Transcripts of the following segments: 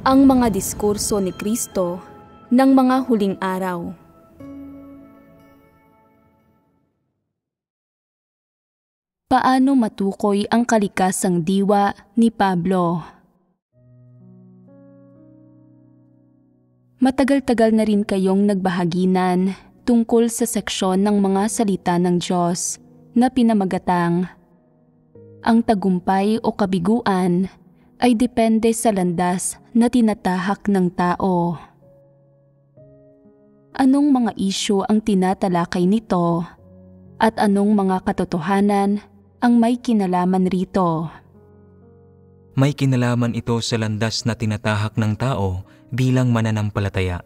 Ang mga diskurso ni Kristo ng mga huling araw. Paano matukoy ang kalikasang diwa ni Pablo? Matagal-tagal na rin kayong nagbahaginan tungkol sa seksyon ng mga salita ng Diyos na pinamagatang ang tagumpay o kabiguan ay depende sa landas na tinatahak ng tao. Anong mga isyu ang tinatalakay nito at anong mga katotohanan ang may kinalaman rito? May kinalaman ito sa landas na tinatahak ng tao bilang mananampalataya.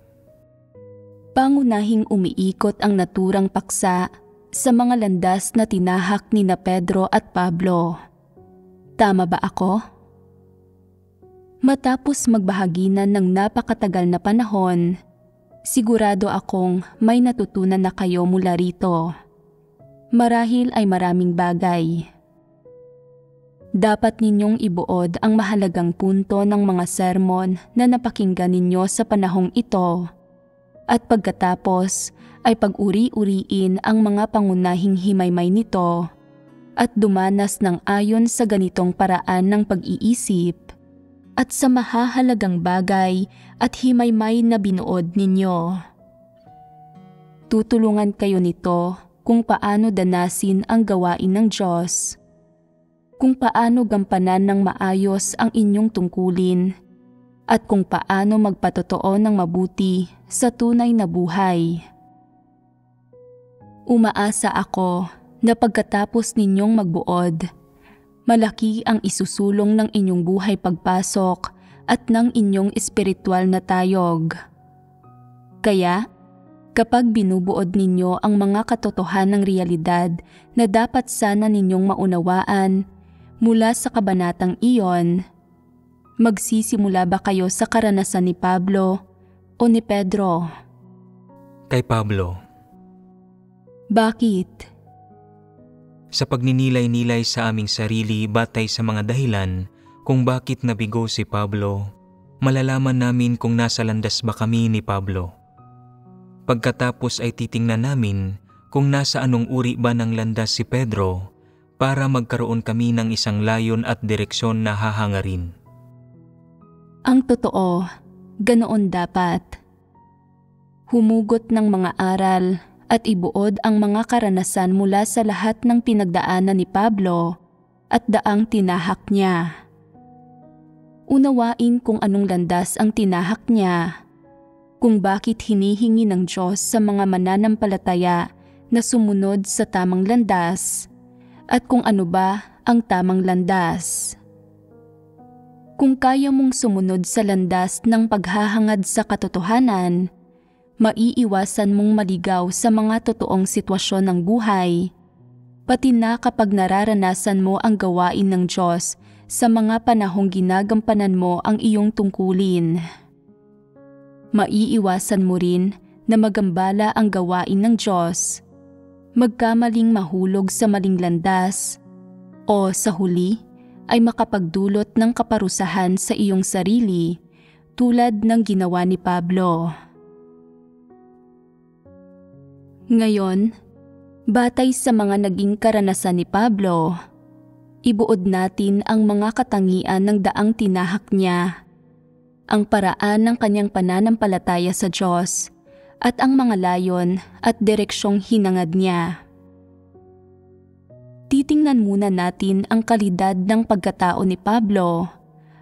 Pangunahing umiikot ang naturang paksa sa mga landas na tinahak ni na Pedro at Pablo. Tama ba ako? Matapos magbahaginan ng napakatagal na panahon, sigurado akong may natutunan na kayo mula rito. Marahil ay maraming bagay. Dapat ninyong ibuod ang mahalagang punto ng mga sermon na napakinggan ninyo sa panahong ito at pagkatapos ay pag-uri-uriin ang mga pangunahing himaymay nito at dumanas ng ayon sa ganitong paraan ng pag-iisip at sa mahahalagang bagay at himaymay na binuod ninyo. Tutulungan kayo nito kung paano danasin ang gawain ng Diyos, kung paano gampanan ng maayos ang inyong tungkulin, at kung paano magpatotoo ng mabuti sa tunay na buhay. Umaasa ako na pagkatapos ninyong magbuod, malaki ang isusulong ng inyong buhay pagpasok at ng inyong espiritual na tayog. Kaya, kapag binubuod ninyo ang mga katotohanang realidad na dapat sana ninyong maunawaan mula sa kabanatang iyon, magsisimula ba kayo sa karanasan ni Pablo o ni Pedro? Kay Pablo. Bakit? Sa pagninilay-nilay sa aming sarili batay sa mga dahilan kung bakit nabigo si Pablo, malalaman namin kung nasa landas ba kami ni Pablo. Pagkatapos ay titingnan namin kung nasa anong uri ba ng landas si Pedro para magkaroon kami ng isang layon at direksyon na hahangarin. Ang totoo, ganoon dapat. Humugot ng mga aral at ibuod ang mga karanasan mula sa lahat ng pinagdaanan ni Pablo at daang tinahak niya. Unawain kung anong landas ang tinahak niya, kung bakit hinihingi ng Diyos sa mga mananampalataya na sumunod sa tamang landas, at kung ano ba ang tamang landas. Kung kaya mong sumunod sa landas ng paghahangad sa katotohanan, maiiwasan mong maligaw sa mga totoong sitwasyon ng buhay, pati na kapag nararanasan mo ang gawain ng Diyos sa mga panahong ginagampanan mo ang iyong tungkulin. Maiiwasan mo rin na magambala ang gawain ng Diyos, magkamaling mahulog sa maling landas, o sa huli ay makapagdulot ng kaparusahan sa iyong sarili tulad ng ginawa ni Pablo. Ngayon, batay sa mga naging karanasan ni Pablo, ibuod natin ang mga katangian ng daang tinahak niya, ang paraan ng kanyang pananampalataya sa Diyos, at ang mga layon at direksyong hinangad niya. Titingnan muna natin ang kalidad ng pagkatao ni Pablo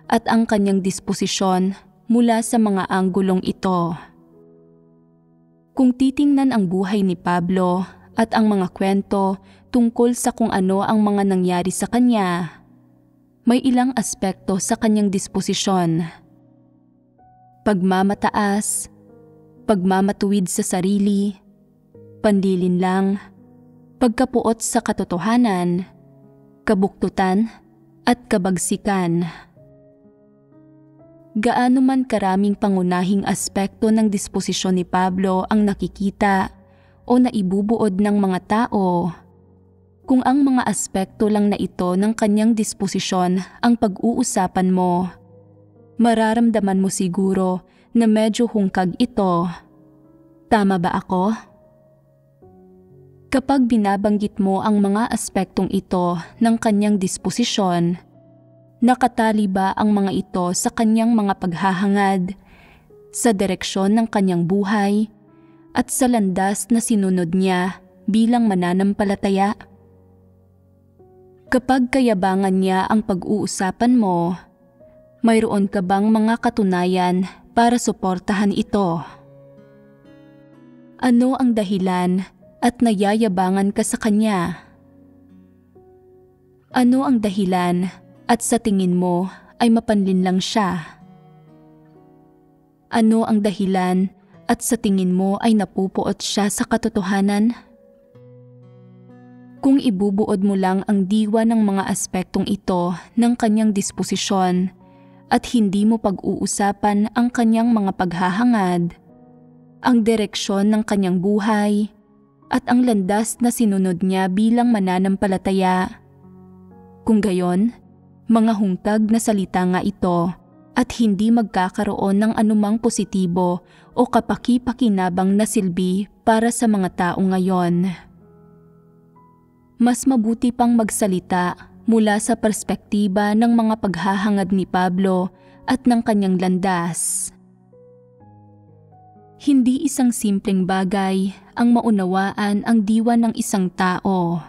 at ang kanyang disposisyon mula sa mga anggulong ito. Kung titingnan ang buhay ni Pablo at ang mga kwento tungkol sa kung ano ang mga nangyari sa kanya, may ilang aspekto sa kanyang disposisyon. Pagmamataas, pagmamatuwid sa sarili, panlilinlang, pagkapuot sa katotohanan, kabuktutan, at kabagsikan. Gaano man karaming pangunahing aspekto ng disposisyon ni Pablo ang nakikita o naibubuod ng mga tao, kung ang mga aspekto lang na ito ng kanyang disposisyon ang pag-uusapan mo, Mararamdaman mo siguro na medyo hungkag ito. Tama ba ako? Kapag binabanggit mo ang mga aspektong ito ng kanyang disposisyon, nakatali ba ang mga ito sa kanyang mga paghahangad, sa direksyon ng kanyang buhay, at sa landas na sinunod niya bilang mananampalataya? Kapag kayabangan niya ang pag-uusapan mo, mayroon ka bang mga katunayan para suportahan ito? Ano ang dahilan at nayayabangan ka sa kanya? Ano ang dahilan at sa tingin mo ay mapanlinlang siya? Ano ang dahilan at sa tingin mo ay napupuot siya sa katotohanan? Kung ibubuod mo lang ang diwa ng mga aspektong ito ng kanyang disposisyon at hindi mo pag-uusapan ang kanyang mga paghahangad, ang direksyon ng kanyang buhay, at ang landas na sinunod niya bilang mananampalataya, kung gayon, mga hungkag na salita nga ito at hindi magkakaroon ng anumang positibo o kapaki-pakinabang na silbi para sa mga tao ngayon. Mas mabuti pang magsalita mula sa perspektiba ng mga paghahangad ni Pablo at ng kanyang landas. Hindi isang simpleng bagay ang maunawaan ang diwa ng isang tao.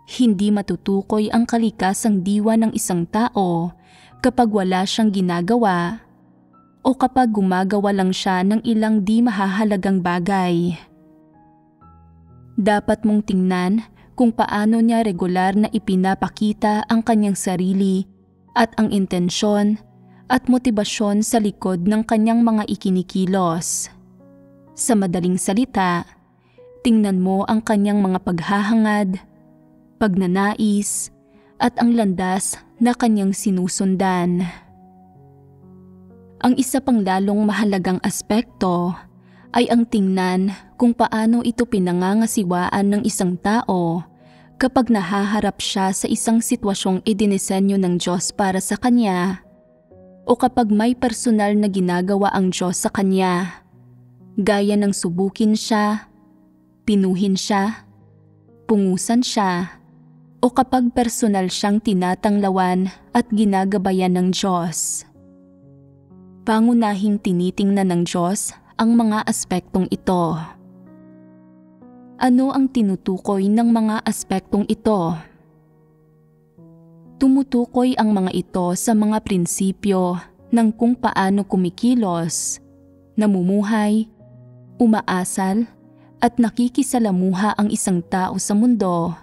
Hindi matutukoy ang kalikasang diwa ng isang tao kapag wala siyang ginagawa o kapag gumagawa lang siya ng ilang di mahahalagang bagay. Dapat mong tingnan kung paano niya regular na ipinapakita ang kanyang sarili at ang intensyon at motibasyon sa likod ng kanyang mga ikinikilos. Sa madaling salita, tingnan mo ang kanyang mga paghahangad, pagnanais, at ang landas na kanyang sinusundan. Ang isa pang lalong mahalagang aspekto ay ang tingnan kung paano ito pinangangasiwaan ng isang tao kapag nahaharap siya sa isang sitwasyong idinisenyo ng Diyos para sa kanya o kapag may personal na ginagawa ang Diyos sa kanya, gaya ng subukin siya, pinuhin siya, pungusan siya, o kapag personal siyang tinatanglawan at ginagabayan ng Diyos. Pangunahing tinitingnan ng Diyos ang mga aspektong ito. Ano ang tinutukoy ng mga aspektong ito? Tumutukoy ang mga ito sa mga prinsipyo ng kung paano kumikilos, namumuhay, umaasal, at nakikisalamuha ang isang tao sa mundo,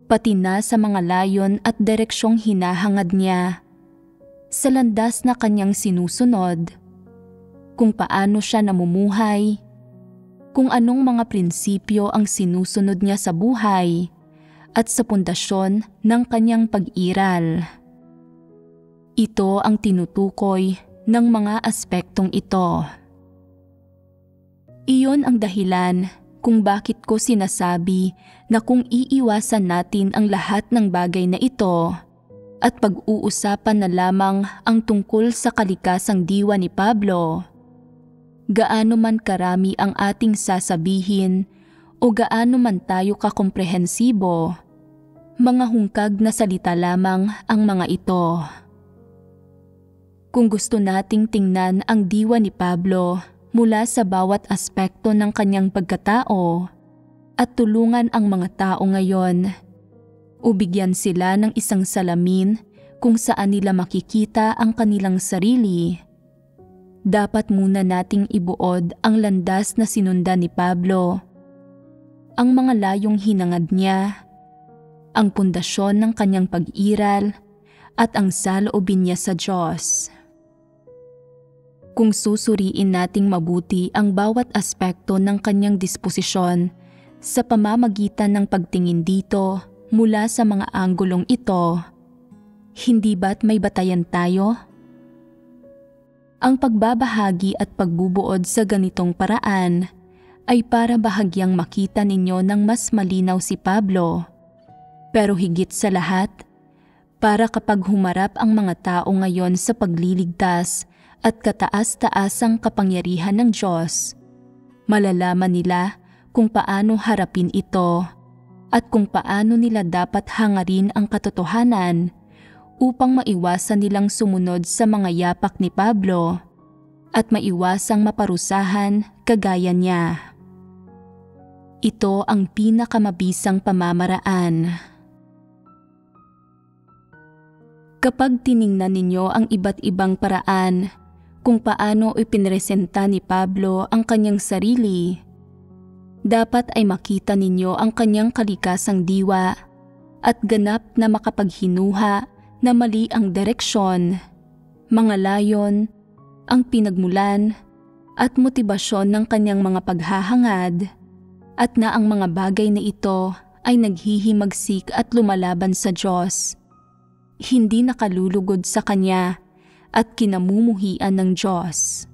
pati na sa mga layon at direksyong hinahangad niya, sa landas na kanyang sinusunod, kung paano siya namumuhay, kung anong mga prinsipyo ang sinusunod niya sa buhay, at sa pundasyon ng kanyang pag-iral. Ito ang tinutukoy ng mga aspektong ito. Iyon ang dahilan kung bakit ko sinasabi na kung iiwasan natin ang lahat ng bagay na ito at pag-uusapan na lamang ang tungkol sa kalikasang diwa ni Pablo, gaano man karami ang ating sasabihin o gaano man tayo kakomprehensibo, mga hungkag na salita lamang ang mga ito. Kung gusto nating tingnan ang diwa ni Pablo mula sa bawat aspekto ng kanyang pagkatao at tulungan ang mga tao ngayon, o bigyan sila ng isang salamin kung saan nila makikita ang kanilang sarili, dapat muna nating ibuod ang landas na sinundan ni Pablo, ang mga layong hinangad niya, ang pundasyon ng kanyang pag-iral, at ang saloobin niya sa Diyos. Kung susuriin nating mabuti ang bawat aspekto ng kanyang disposisyon sa pamamagitan ng pagtingin dito mula sa mga anggulong ito, hindi ba't may batayan tayo? Ang pagbabahagi at pagbubuod sa ganitong paraan ay para bahagyang makita ninyo ng mas malinaw si Pablo, pero higit sa lahat, para kapag humarap ang mga tao ngayon sa pagliligtas at kataas-taasang kapangyarihan ng Diyos, malalaman nila kung paano harapin ito at kung paano nila dapat hangarin ang katotohanan upang maiwasan nilang sumunod sa mga yapak ni Pablo at maiwasang maparusahan kagaya niya. Ito ang pinakamabisang pamamaraan. Kapag tiningnan ninyo ang iba't ibang paraan kung paano ipinresenta ni Pablo ang kanyang sarili, dapat ay makita ninyo ang kanyang kalikasang diwa at ganap na makapaghinuha na mali ang direksyon, mga layon, ang pinagmulan at motibasyon ng kanyang mga paghahangad, at na ang mga bagay na ito ay naghihimagsik at lumalaban sa Diyos, hindi nakalulugod sa Kanya at kinamumuhian ng Diyos.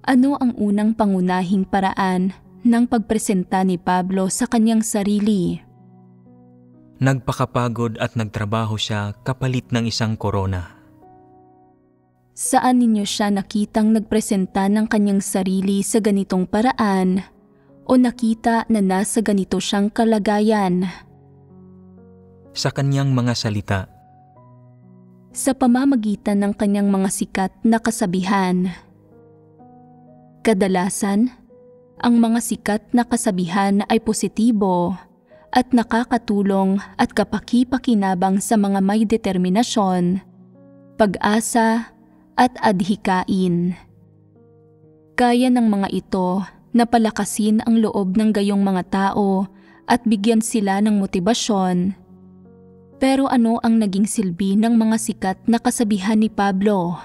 Ano ang unang pangunahing paraan ng pagpresenta ni Pablo sa kanyang sarili? Nagpakapagod at nagtrabaho siya kapalit ng isang korona. Saan ninyo siya nakitang nagpresenta ng kanyang sarili sa ganitong paraan o nakita na nasa ganito siyang kalagayan? Sa kanyang mga salita. Sa pamamagitan ng kanyang mga sikat na kasabihan. Kadalasan, ang mga sikat na kasabihan ay positibo at nakakatulong at kapaki-pakinabang sa mga may determinasyon, pag-asa at adhikain. Kaya ng mga ito na palakasin ang loob ng gayong mga tao at bigyan sila ng motibasyon. Pero ano ang naging silbi ng mga sikat na kasabihan ni Pablo?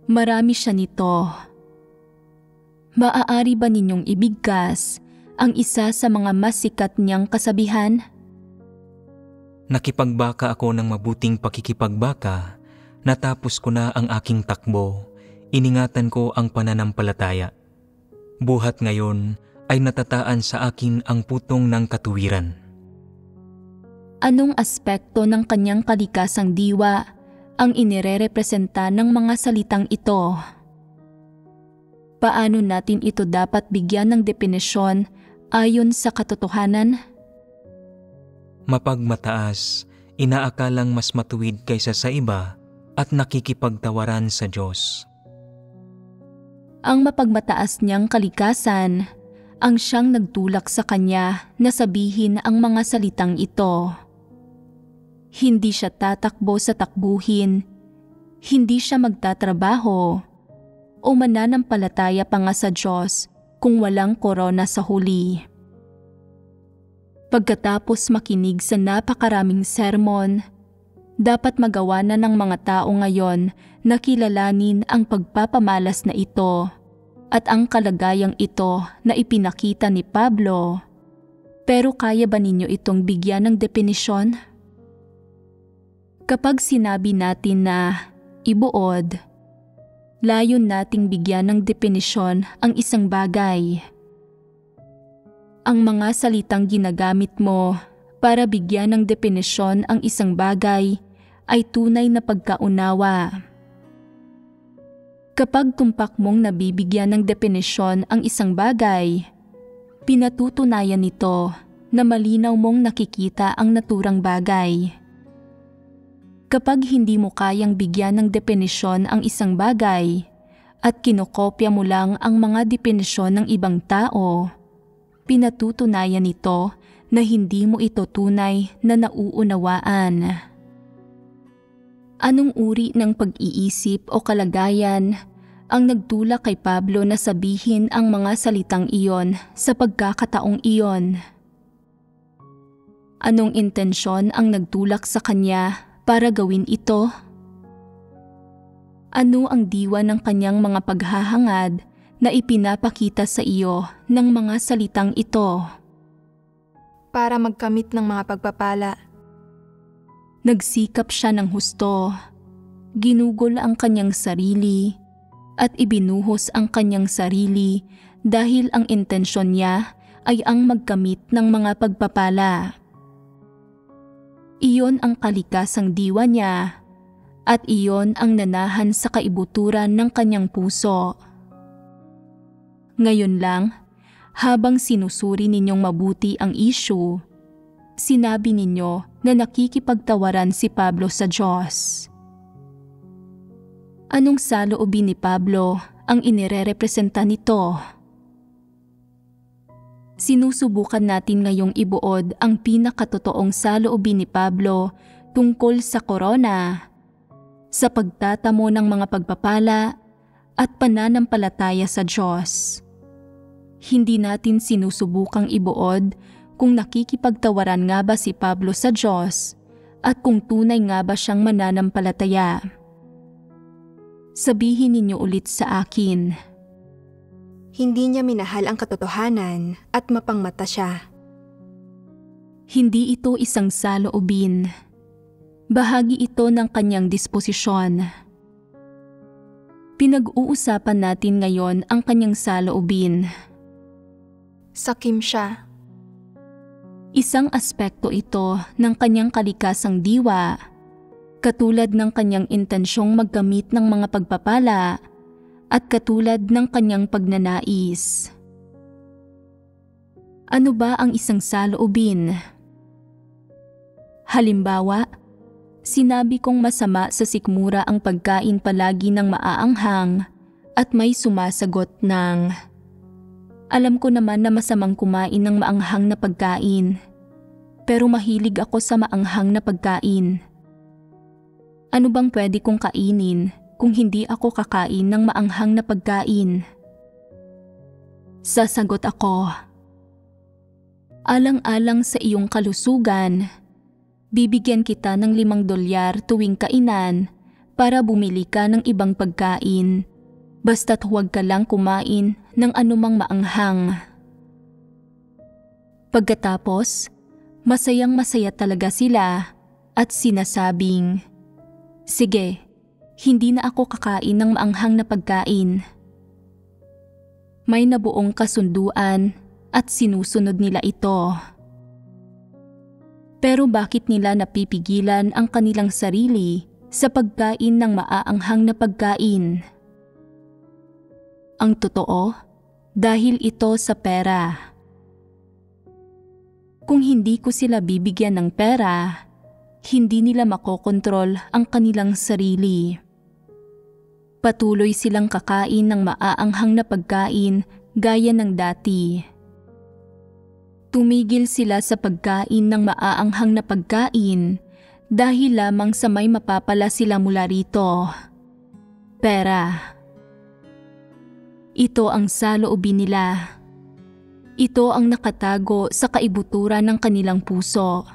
Marami siya nito. Maaari ba ninyong ibigkas ang isa sa mga mas sikat niyang kasabihan? Nakipagbaka ako ng mabuting pakikipagbaka, natapos ko na ang aking takbo, iningatan ko ang pananampalataya. Buhat ngayon ay natataan sa akin ang putong ng katuwiran. Anong aspekto ng kanyang kalikasang diwa ang inirerepresenta ng mga salitang ito? Paano natin ito dapat bigyan ng definisyon ayon sa katotohanan? Mapagmataas, inaakalang mas matuwid kaysa sa iba at nakikipagtawaran sa Diyos. Ang mapagmataas niyang kalikasan ang siyang nagtulak sa kanya na sabihin ang mga salitang ito. Hindi siya tatakbo sa takbuhin, hindi siya magtatrabaho o mananampalataya pa nga sa Diyos kung walang korona sa huli. Pagkatapos makinig sa napakaraming sermon, dapat magawa na ng mga tao ngayon na kilalanin ang pagpapamalas na ito at ang kalagayang ito na ipinakita ni Pablo. Pero kaya ba ninyo itong bigyan ng definisyon? Kapag sinabi natin na ibuod, layon nating bigyan ng definisyon ang isang bagay. Ang mga salitang ginagamit mo para bigyan ng definisyon ang isang bagay ay tunay na pagkaunawa. Kapag tumpak mong nabibigyan ng definisyon ang isang bagay, pinatutunayan nito na malinaw mong nakikita ang naturang bagay. Kapag hindi mo kayang bigyan ng definisyon ang isang bagay at kinokopya mo lang ang mga definisyon ng ibang tao, pinatutunayan nito na hindi mo ito tunay na nauunawaan. Anong uri ng pag-iisip o kalagayan ang nagtulak kay Pablo na sabihin ang mga salitang iyon sa pagkakataong iyon? Anong intensyon ang nagtulak sa kanya para gawin ito? Ano ang diwa ng kanyang mga paghahangad na ipinapakita sa iyo ng mga salitang ito? Para magkamit ng mga pagpapala. Nagsikap siya ng husto, ginugol ang kanyang sarili, at ibinuhos ang kanyang sarili dahil ang intensyon niya ay ang magkamit ng mga pagpapala. Iyon ang kalikasang diwa niya at iyon ang nanahan sa kaibuturan ng kanyang puso. Ngayon lang, habang sinusuri ninyong mabuti ang issue, sinabi ninyo na nakikipagtawaran si Pablo sa Diyos. Anong saloobin ni Pablo ang inirerepresenta nito? Sinusubukan natin ngayong ibuod ang pinakatotoong saloobin ni Pablo tungkol sa korona, sa pagtatamo ng mga pagpapala at pananampalataya sa Diyos. Hindi natin sinusubukang ibuod kung nakikipagtawaran nga ba si Pablo sa Diyos at kung tunay nga ba siyang mananampalataya. Sabihin ninyo ulit sa akin. Hindi niya minahal ang katotohanan at mapangmata siya. Hindi ito isang saloobin. Bahagi ito ng kanyang disposisyon. Pinag-uusapan natin ngayon ang kanyang saloobin. Sakim siya. Isang aspekto ito ng kanyang kalikasang diwa, katulad ng kanyang intensyong maggamit ng mga pagpapala at katulad ng kanyang pagnanais. Ano ba ang isang saloobin? Halimbawa, sinabi kong masama sa sikmura ang pagkain palagi ng maaanghang at may sumasagot ng, alam ko naman na masamang kumain ng maanghang na pagkain, pero mahilig ako sa maanghang na pagkain. Ano bang pwede kong kainin kung hindi ako kakain ng maanghang na pagkain? Sasagot ako, alang-alang sa iyong kalusugan, bibigyan kita ng $5 tuwing kainan para bumili ka ng ibang pagkain, basta't huwag ka lang kumain ng anumang maanghang. Pagkatapos, masayang-masaya talaga sila at sinasabing, sige, hindi na ako kakain ng maanghang na pagkain. May nabuong kasunduan at sinusunod nila ito. Pero bakit nila napipigilan ang kanilang sarili sa pagkain ng maaanghang na pagkain? Ang totoo, dahil ito sa pera. Kung hindi ko sila bibigyan ng pera, hindi nila makokontrol ang kanilang sarili. Patuloy silang kakain ng maaanghang na pagkain gaya ng dati. Tumigil sila sa pagkain ng maaanghang na pagkain dahil lamang sa may mapapala sila mula rito. Pera. Ito ang saloobin nila. Ito ang nakatago sa kaibuturan ng kanilang puso.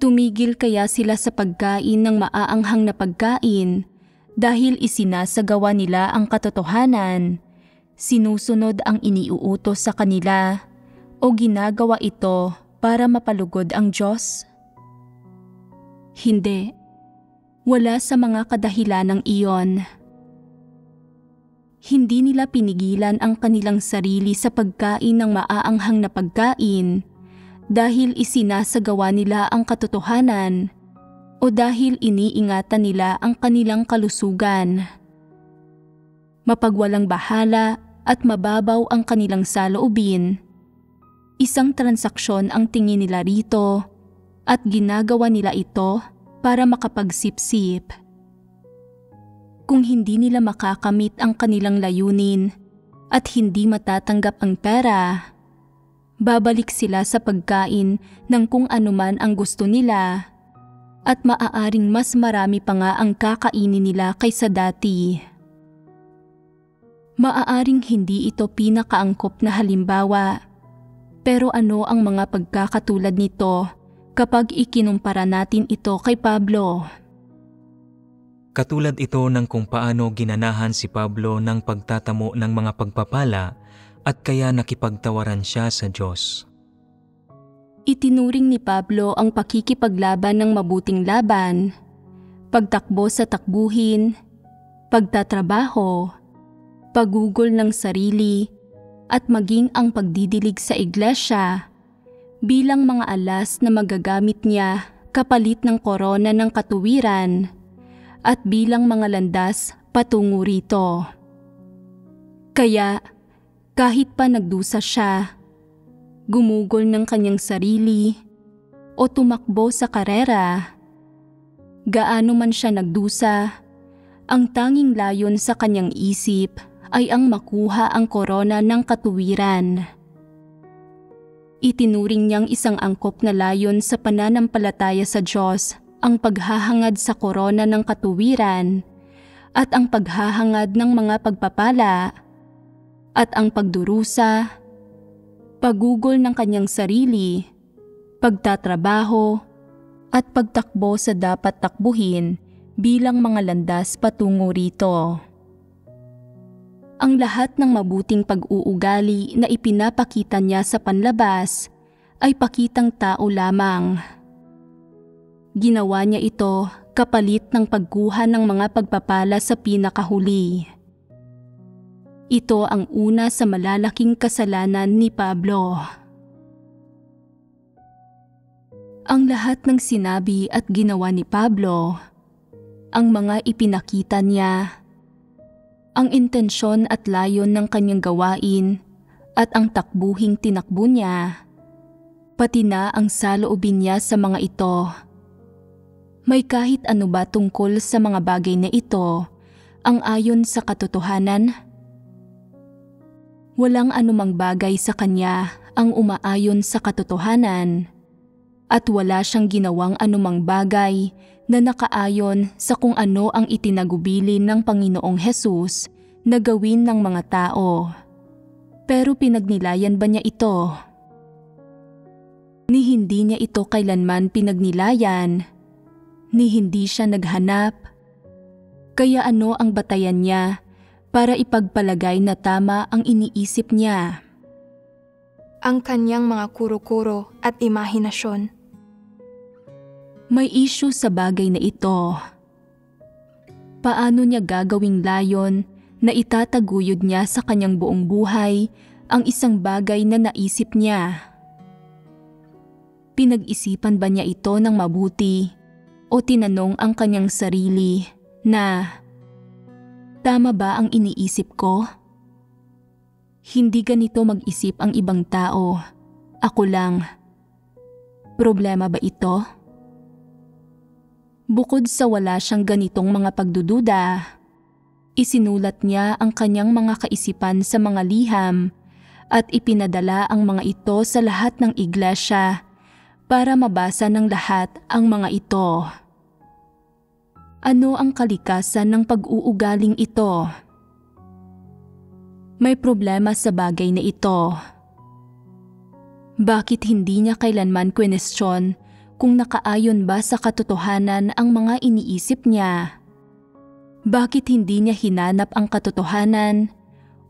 Tumigil kaya sila sa pagkain ng maaanghang na pagkain dahil isinasagawa nila ang katotohanan, sinusunod ang iniuutos sa kanila, o ginagawa ito para mapalugod ang Diyos? Hindi. Wala sa mga kadahilanang iyon. Hindi nila pinigilan ang kanilang sarili sa pagkain ng maaanghang na pagkain dahil isinasagawa nila ang katotohanan o dahil iniingatan nila ang kanilang kalusugan. Mapagwalang bahala at mababaw ang kanilang saloobin. Isang transaksyon ang tingin nila rito at ginagawa nila ito para makapagsipsip. Kung hindi nila makakamit ang kanilang layunin at hindi matatanggap ang pera, babalik sila sa pagkain ng kung anuman ang gusto nila at maaaring mas marami pa nga ang kakainin nila kaysa dati. Maaaring hindi ito pinakaangkop na halimbawa, pero ano ang mga pagkakatulad nito kapag ikinumpara natin ito kay Pablo? Katulad ito ng kung paano ginanahan si Pablo ng pagtatamo ng mga pagpapala at kaya nakipagtawaran siya sa Diyos. Itinuring ni Pablo ang pakikipaglaban ng mabuting laban, pagtakbo sa takbuhin, pagtatrabaho, pagugol ng sarili, at maging ang pagdidilig sa iglesia bilang mga alas na magagamit niya kapalit ng korona ng katuwiran at bilang mga landas patungo rito. Kaya kahit pa nagdusa siya, gumugol ng kanyang sarili o tumakbo sa karera, gaano man siya nagdusa, ang tanging layon sa kanyang isip ay ang makuha ang korona ng katuwiran. Itinuring niyang isang angkop na layon sa pananampalataya sa Diyos ang paghahangad sa korona ng katuwiran at ang paghahangad ng mga pagpapala at ang pagdurusa, pagugol ng kanyang sarili, pagtatrabaho, at pagtakbo sa dapat takbuhin bilang mga landas patungo rito. Ang lahat ng mabuting pag-uugali na ipinapakita niya sa panlabas ay pakitang tao lamang. Ginawa niya ito kapalit ng pagkuha ng mga pagpapala sa pinakahuli. Ito ang una sa malalaking kasalanan ni Pablo. Ang lahat ng sinabi at ginawa ni Pablo, ang mga ipinakita niya, ang intensyon at layon ng kanyang gawain at ang takbuhing tinakbo niya, pati na ang saloobin niya sa mga ito. May kahit ano ba tungkol sa mga bagay na ito ang ayon sa katotohanan? Walang anumang bagay sa kanya ang umaayon sa katotohanan at wala siyang ginawang anumang bagay na nakaayon sa kung ano ang itinagubilin ng Panginoong Hesus na gawin ng mga tao. Pero pinagnilayan ba niya ito? Ni hindi niya ito kailanman pinagnilayan, ni hindi siya naghanap. Kaya ano ang batayan niya para ipagpalagay na tama ang iniisip niya? Ang kanyang mga kuro-kuro at imahinasyon. May issue sa bagay na ito. Paano niya gagawing layon na itataguyod niya sa kanyang buong buhay ang isang bagay na naisip niya? Pinag-isipan ba niya ito ng mabuti o tinanong ang kanyang sarili na, tama ba ang iniisip ko? Hindi ganito mag-isip ang ibang tao. Ako lang. Problema ba ito? Bukod sa wala siyang ganitong mga pagdududa, isinulat niya ang kanyang mga kaisipan sa mga liham at ipinadala ang mga ito sa lahat ng iglesia para mabasa ng lahat ang mga ito. Ano ang kalikasan ng pag-uugaling ito? May problema sa bagay na ito. Bakit hindi niya kailanman kwenestyon kung nakaayon ba sa katotohanan ang mga iniisip niya? Bakit hindi niya hinanap ang katotohanan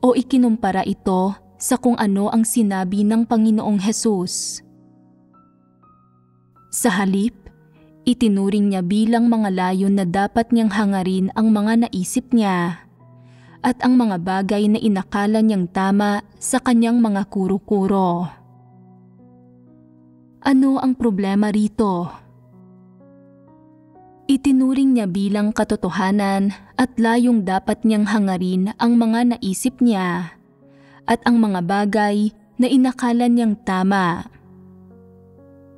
o ikinumpara ito sa kung ano ang sinabi ng Panginoong Hesus? Sa halip, itinuring niya bilang mga layon na dapat niyang hangarin ang mga naisip niya at ang mga bagay na inakala niyang tama sa kanyang mga kuro-kuro. Ano ang problema rito? Itinuring niya bilang katotohanan at layong dapat niyang hangarin ang mga naisip niya at ang mga bagay na inakala niyang tama.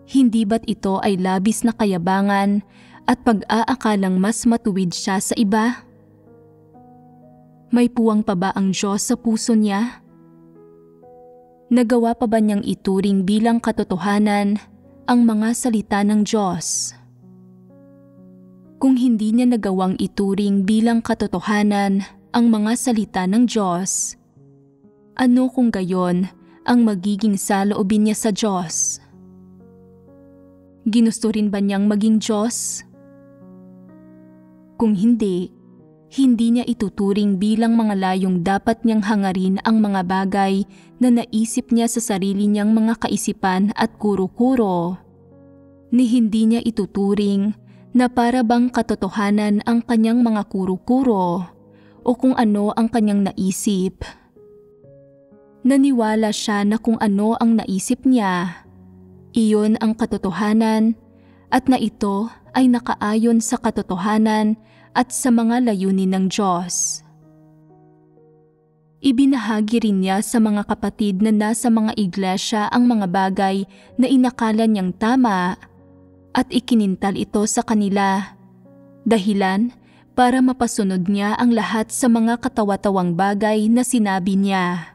Hindi ba't ito ay labis na kayabangan at pag-aakalang mas matuwid siya sa iba? May puwang pa ba ang Diyos sa puso niya? Nagawa pa ba niyang ituring bilang katotohanan ang mga salita ng Diyos? Kung hindi niya nagawang ituring bilang katotohanan ang mga salita ng Diyos, ano kung gayon ang magiging saloobin niya sa Diyos? Ginusto rin ba niyang maging Diyos? Kung hindi, hindi niya ituturing bilang mga layong dapat niyang hangarin ang mga bagay na naisip niya sa sarili niyang mga kaisipan at kuro-kuro. Ni hindi niya ituturing na para bang katotohanan ang kanyang mga kuro-kuro o kung ano ang kanyang naisip. Naniwala siya na kung ano ang naisip niya, Iyon ang katotohanan at na ito ay nakaayon sa katotohanan at sa mga layunin ng Diyos. Ibinahagi rin niya sa mga kapatid na nasa mga iglesia ang mga bagay na inakala niyang tama at ikinintal ito sa kanila, dahilan para mapasunod niya ang lahat sa mga katawa-tawang bagay na sinabi niya.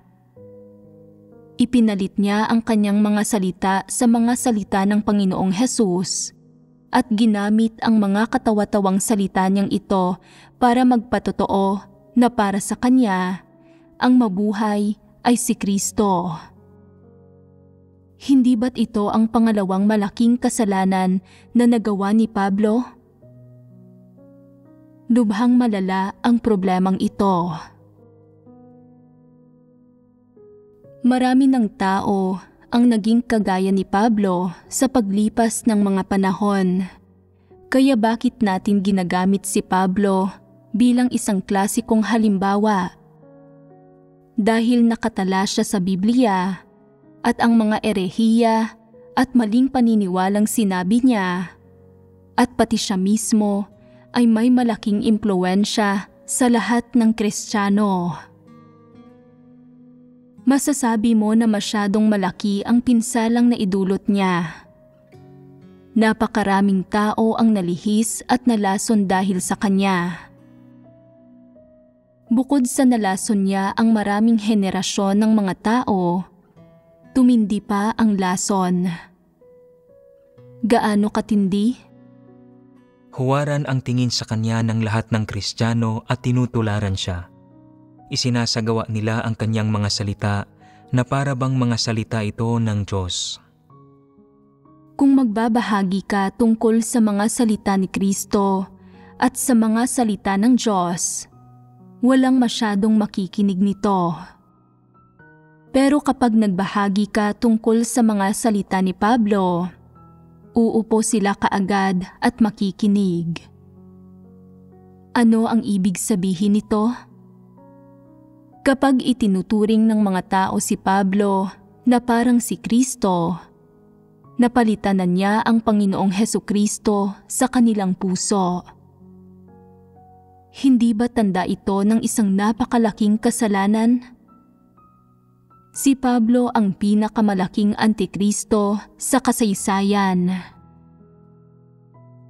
Ipinalit niya ang kanyang mga salita sa mga salita ng Panginoong Hesus at ginamit ang mga katawa-tawang salita niyang ito para magpatotoo na para sa kanya, ang mabuhay ay si Kristo. Hindi ba't ito ang pangalawang malaking kasalanan na nagawa ni Pablo? Lubhang malala ang problemang ito. Marami ng tao ang naging kagaya ni Pablo sa paglipas ng mga panahon. Kaya bakit natin ginagamit si Pablo bilang isang klasikong halimbawa? Dahil nakatala siya sa Biblia at ang mga erehiya at maling paniniwalang sinabi niya at pati siya mismo ay may malaking impluwensya sa lahat ng Kristiyano. Masasabi mo na masyadong malaki ang pinsalang na idulot niya. Napakaraming tao ang nalihis at nalason dahil sa kanya. Bukod sa nalason niya ang maraming henerasyon ng mga tao, tumindi pa ang lason. Gaano katindi? Huwaran ang tingin sa kanya ng lahat ng Kristiyano at tinutularan siya. Isinasagawa nila ang kanyang mga salita na para bang mga salita ito ng Diyos. Kung magbabahagi ka tungkol sa mga salita ni Kristo at sa mga salita ng Diyos, walang masyadong makikinig nito. Pero kapag nagbahagi ka tungkol sa mga salita ni Pablo, uupo sila kaagad at makikinig. Ano ang ibig sabihin nito? Kapag itinuturing ng mga tao si Pablo na parang si Kristo, napalitan na niya ang Panginoong Hesukristo sa kanilang puso. Hindi ba tanda ito ng isang napakalaking kasalanan? Si Pablo ang pinakamalaking antikristo sa kasaysayan.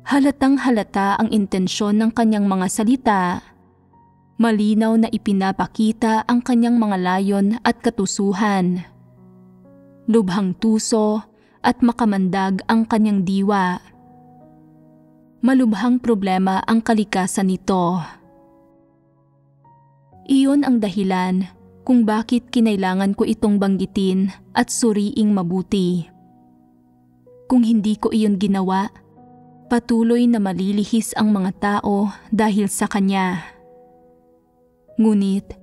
Halatang halata ang intensyon ng kanyang mga salita. Malinaw na ipinapakita ang kanyang mga layon at katusuhan. Lubhang tuso at makamandag ang kanyang diwa. Malubhang problema ang kalikasan nito. Iyon ang dahilan kung bakit kinailangan ko itong banggitin at suriing mabuti. Kung hindi ko iyon ginawa, patuloy na malilihis ang mga tao dahil sa kanya. Ngunit,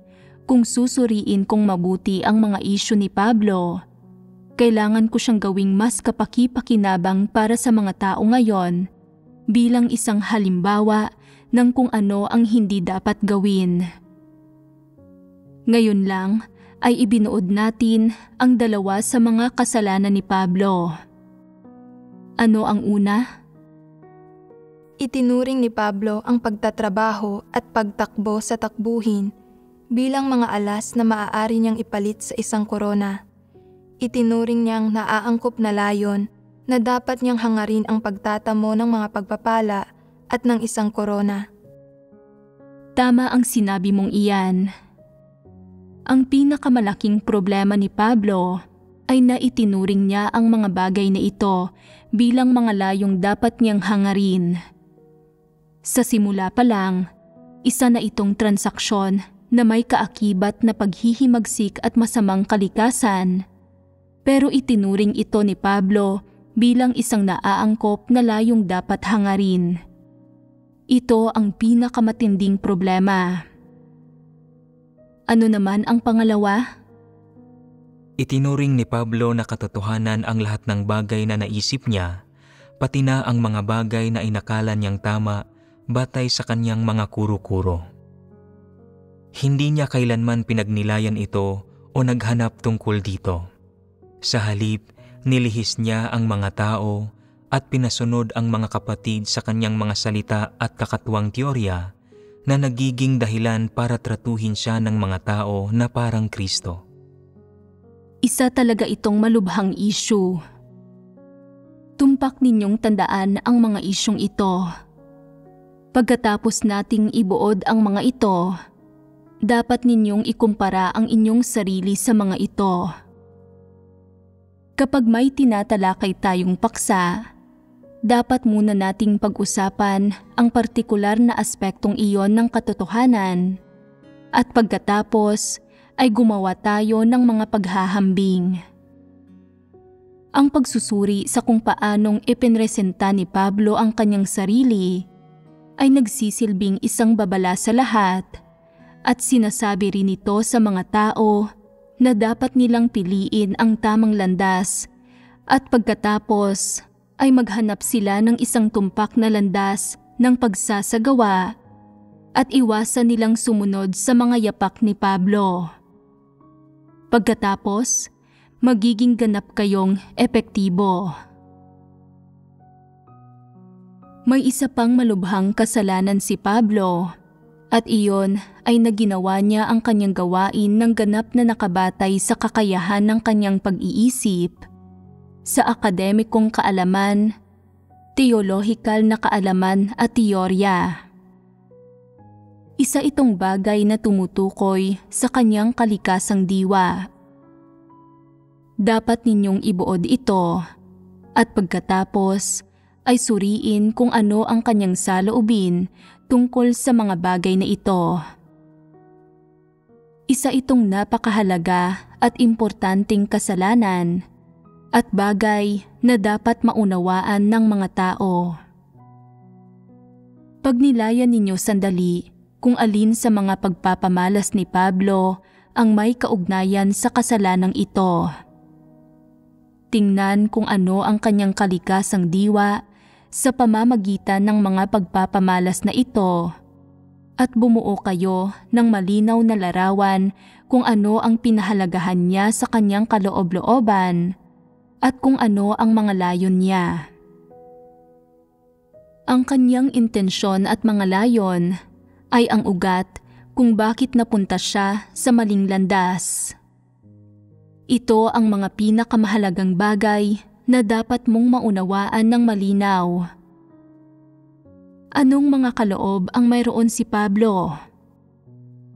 kung susuriin kong mabuti ang mga isyu ni Pablo, kailangan ko siyang gawing mas kapaki-pakinabang para sa mga tao ngayon bilang isang halimbawa ng kung ano ang hindi dapat gawin. Ngayon lang ay ibinuod natin ang dalawa sa mga kasalanan ni Pablo. Ano ang una? Itinuring ni Pablo ang pagtatrabaho at pagtakbo sa takbuhin bilang mga alas na maaari niyang ipalit sa isang korona. Itinuring niyang naaangkop na layon na dapat niyang hangarin ang pagtatamo ng mga pagpapala at ng isang korona. Tama ang sinabi mong iyan. Ang pinakamalaking problema ni Pablo ay naitinuring niya ang mga bagay na ito bilang mga layong dapat niyang hangarin. Sa simula pa lang, isa na itong transaksyon na may kaakibat na paghihimagsik at masamang kalikasan. Pero itinuring ito ni Pablo bilang isang naaangkop na layong dapat hangarin. Ito ang pinakamatinding problema. Ano naman ang pangalawa? Itinuring ni Pablo na katotohanan ang lahat ng bagay na naisip niya, pati na ang mga bagay na inakala niyang tama batay sa kanyang mga kuro-kuro. Hindi niya kailanman pinagnilayan ito o naghanap tungkol dito. Sa halip, Nilihis niya ang mga tao at pinasunod ang mga kapatid sa kanyang mga salita at kakatuwang teorya na nagiging dahilan para tratuhin siya ng mga tao na parang Kristo. Isa talaga itong malubhang issue. Tumpak ninyong tandaan ang mga isyong ito. Pagkatapos nating ibuod ang mga ito, dapat ninyong ikumpara ang inyong sarili sa mga ito. Kapag may tinatalakay tayong paksa, dapat muna nating pag-usapan ang partikular na aspektong iyon ng katotohanan at pagkatapos ay gumawa tayo ng mga paghahambing. Ang pagsusuri sa kung paanong ipinresenta ni Pablo ang kanyang sarili ay nagsisilbing isang babala sa lahat at sinasabi rin ito sa mga tao na dapat nilang piliin ang tamang landas at pagkatapos ay maghanap sila ng isang tumpak na landas ng pagsasagawa at iwasan nilang sumunod sa mga yapak ni Pablo. Pagkatapos, magiging ganap kayong epektibo. May isa pang malubhang kasalanan si Pablo at iyon ay naginawa niya ang kanyang gawain ng ganap na nakabatay sa kakayahan ng kanyang pag-iisip, sa akademikong kaalaman, teolohikal na kaalaman at teorya. Isa itong bagay na tumutukoy sa kanyang kalikasang diwa. Dapat ninyong ibuod ito at pagkatapos ay suriin kung ano ang kanyang saloobin tungkol sa mga bagay na ito. Isa itong napakahalaga at importanteng kasalanan at bagay na dapat maunawaan ng mga tao. Pagnilayan ninyo sandali kung alin sa mga pagpapamalas ni Pablo ang may kaugnayan sa kasalanang ito. Tingnan kung ano ang kanyang kalikasang diwa sa pamamagitan ng mga pagpapamalas na ito at bumuo kayo ng malinaw na larawan kung ano ang pinahalagahan niya sa kanyang kaloob-looban at kung ano ang mga layon niya. Ang kanyang intensyon at mga layon ay ang ugat kung bakit napunta siya sa maling landas. Ito ang mga pinakamahalagang bagay na dapat mong maunawaan ng malinaw. Anong mga kaloob ang mayroon si Pablo?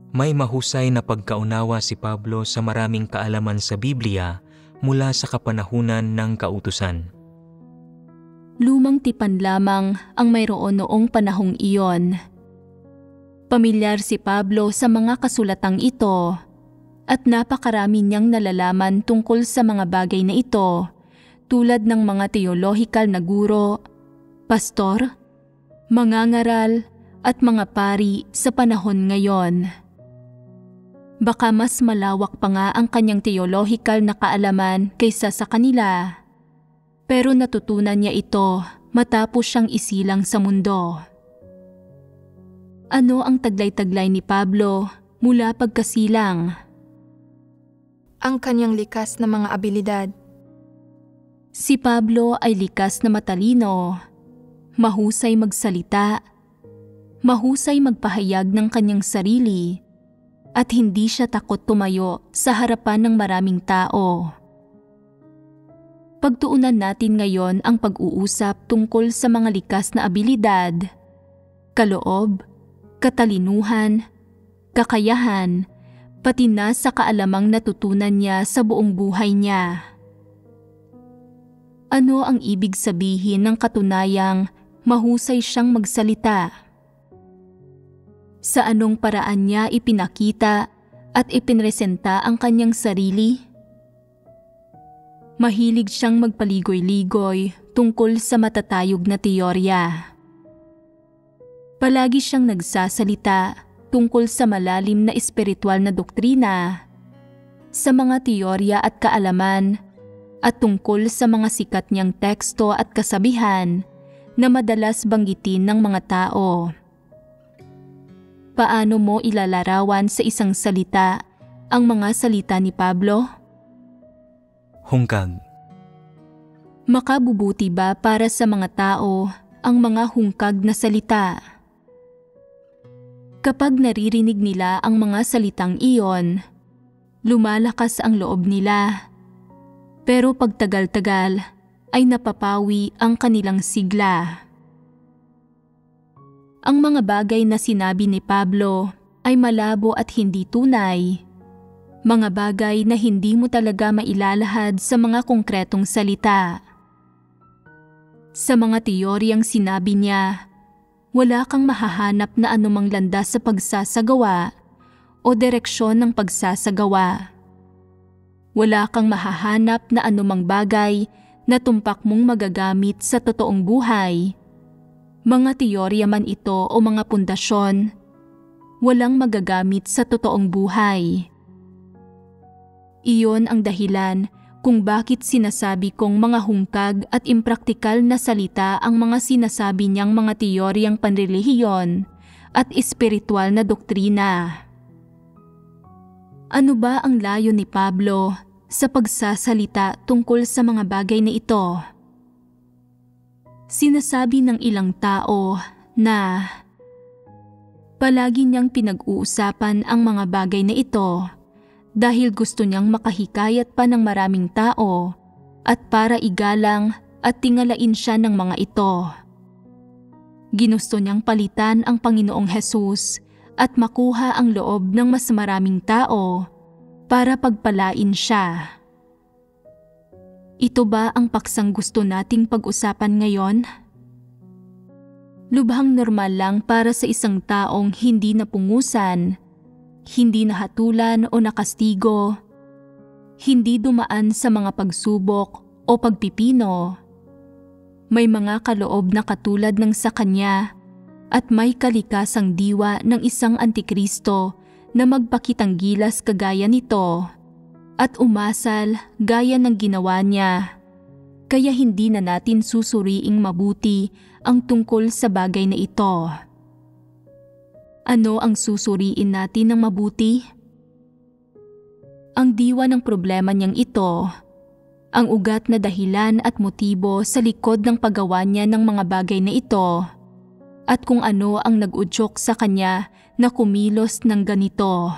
May mahusay na pagkaunawa si Pablo sa maraming kaalaman sa Biblia mula sa kapanahunan ng kautusan. Lumang tipan lamang ang mayroon noong panahong iyon. Pamilyar si Pablo sa mga kasulatang ito at napakarami niyang nalalaman tungkol sa mga bagay na ito tulad ng mga teolohikal na guro, pastor, mangangaral at mga pari sa panahon ngayon. Baka mas malawak pa nga ang kanyang teolohikal na kaalaman kaysa sa kanila, pero natutunan niya ito matapos siyang isilang sa mundo. Ano ang taglay-taglay ni Pablo mula pagkasilang? Ang kanyang likas na mga abilidad. Si Pablo ay likas na matalino, mahusay magsalita, mahusay magpahayag ng kanyang sarili, at hindi siya takot tumayo sa harapan ng maraming tao. Pagtuunan natin ngayon ang pag-uusap tungkol sa mga likas na abilidad, kaloob, katalinuhan, kakayahan, pati na sa kaalamang natutunan niya sa buong buhay niya. Ano ang ibig sabihin ng katunayang mahusay siyang magsalita? Sa anong paraan niya ipinakita at ipinresenta ang kanyang sarili? Mahilig siyang magpaligoy-ligoy tungkol sa matatayog na teorya. Palagi siyang nagsasalita tungkol sa malalim na espiritual na doktrina, sa mga teorya at kaalaman, at tungkol sa mga sikat niyang teksto at kasabihan na madalas banggitin ng mga tao. Paano mo ilalarawan sa isang salita ang mga salita ni Pablo? Hungkag. Makabubuti ba para sa mga tao ang mga hungkag na salita? Kapag naririnig nila ang mga salitang iyon, lumalakas ang loob nila. Pero pagtagal-tagal ay napapawi ang kanilang sigla. Ang mga bagay na sinabi ni Pablo ay malabo at hindi tunay. Mga bagay na hindi mo talaga mailalahad sa mga konkretong salita. Sa mga teoryang sinabi niya, wala kang mahahanap na anumang landas sa pagsasagawa o direksyon ng pagsasagawa. Wala kang mahahanap na anumang bagay na tumpak mong magagamit sa totoong buhay. Mga teorya man ito o mga pundasyon, walang magagamit sa totoong buhay. Iyon ang dahilan kung bakit sinasabi kong mga hungkag at impraktikal na salita ang mga sinasabi niyang mga teoryang panrelihiyon at espiritual na doktrina. Ano ba ang layo ni Pablo sa pagsasalita tungkol sa mga bagay na ito? Sinasabi ng ilang tao na palagi niyang pinag-uusapan ang mga bagay na ito dahil gusto niyang makahikayat pa ng maraming tao at para igalang at tingalain siya ng mga ito. Ginusto niyang palitan ang Panginoong Hesus at makuha ang loob ng mas maraming tao para pagpalain siya. Ito ba ang paksang gusto nating pag-usapan ngayon? Lubhang normal lang para sa isang taong hindi napungusan, hindi nahatulan o nakastigo, hindi dumaan sa mga pagsubok o pagpipino. May mga kaloob na katulad ng sa kanya at may kalikasang diwa ng isang antikristo na magpakitang gilas kagaya nito at umasal gaya ng ginawa niya. Kaya hindi na natin susuriing mabuti ang tungkol sa bagay na ito. Ano ang susuriin natin ng mabuti? Ang diwa ng problema niyang ito, ang ugat na dahilan at motibo sa likod ng paggawa niya ng mga bagay na ito, at kung ano ang nag-udyok sa kanya na kumilos ng ganito.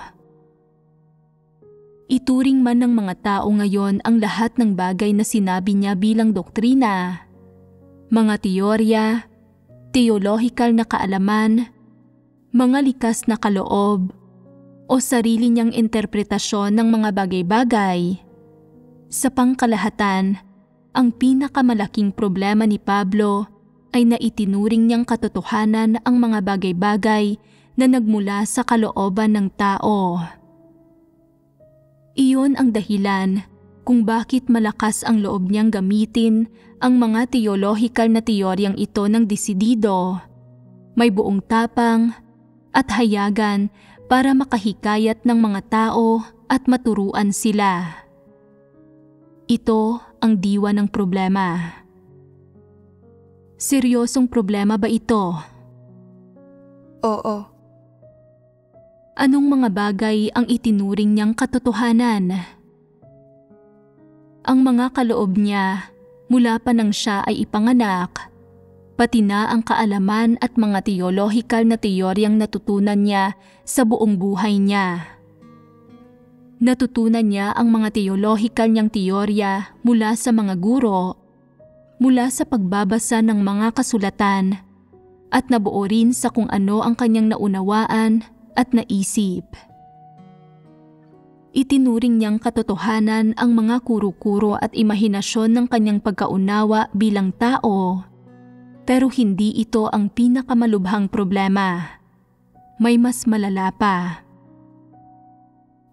Ituring man ng mga tao ngayon ang lahat ng bagay na sinabi niya bilang doktrina, mga teorya, teolohikal na kaalaman, mga likas na kaloob, o sarili niyang interpretasyon ng mga bagay-bagay. Sa pangkalahatan, ang pinakamalaking problema ni Pablo ay naitinuring niyang katotohanan ang mga bagay-bagay na nagmula sa kalooban ng tao. Iyon ang dahilan kung bakit malakas ang loob niyang gamitin ang mga teolohikal na teoryang ito ng desidido, may buong tapang at hayagan para makahikayat ng mga tao at maturuan sila. Ito ang diwa ng problema. Seryosong problema ba ito? Oo. Anong mga bagay ang itinuring niyang katotohanan? Ang mga kaloob niya mula pa nang siya ay ipanganak, pati na ang kaalaman at mga teolohikal na teoryang natutunan niya sa buong buhay niya. Natutunan niya ang mga teolohikal niyang teorya mula sa mga guro, mula sa pagbabasa ng mga kasulatan, at nabuo rin sa kung ano ang kanyang naunawaan at naisip. Itinuring niyang katotohanan ang mga kuro-kuro at imahinasyon ng kanyang pagkaunawa bilang tao. Pero hindi ito ang pinakamalubhang problema. May mas malala pa.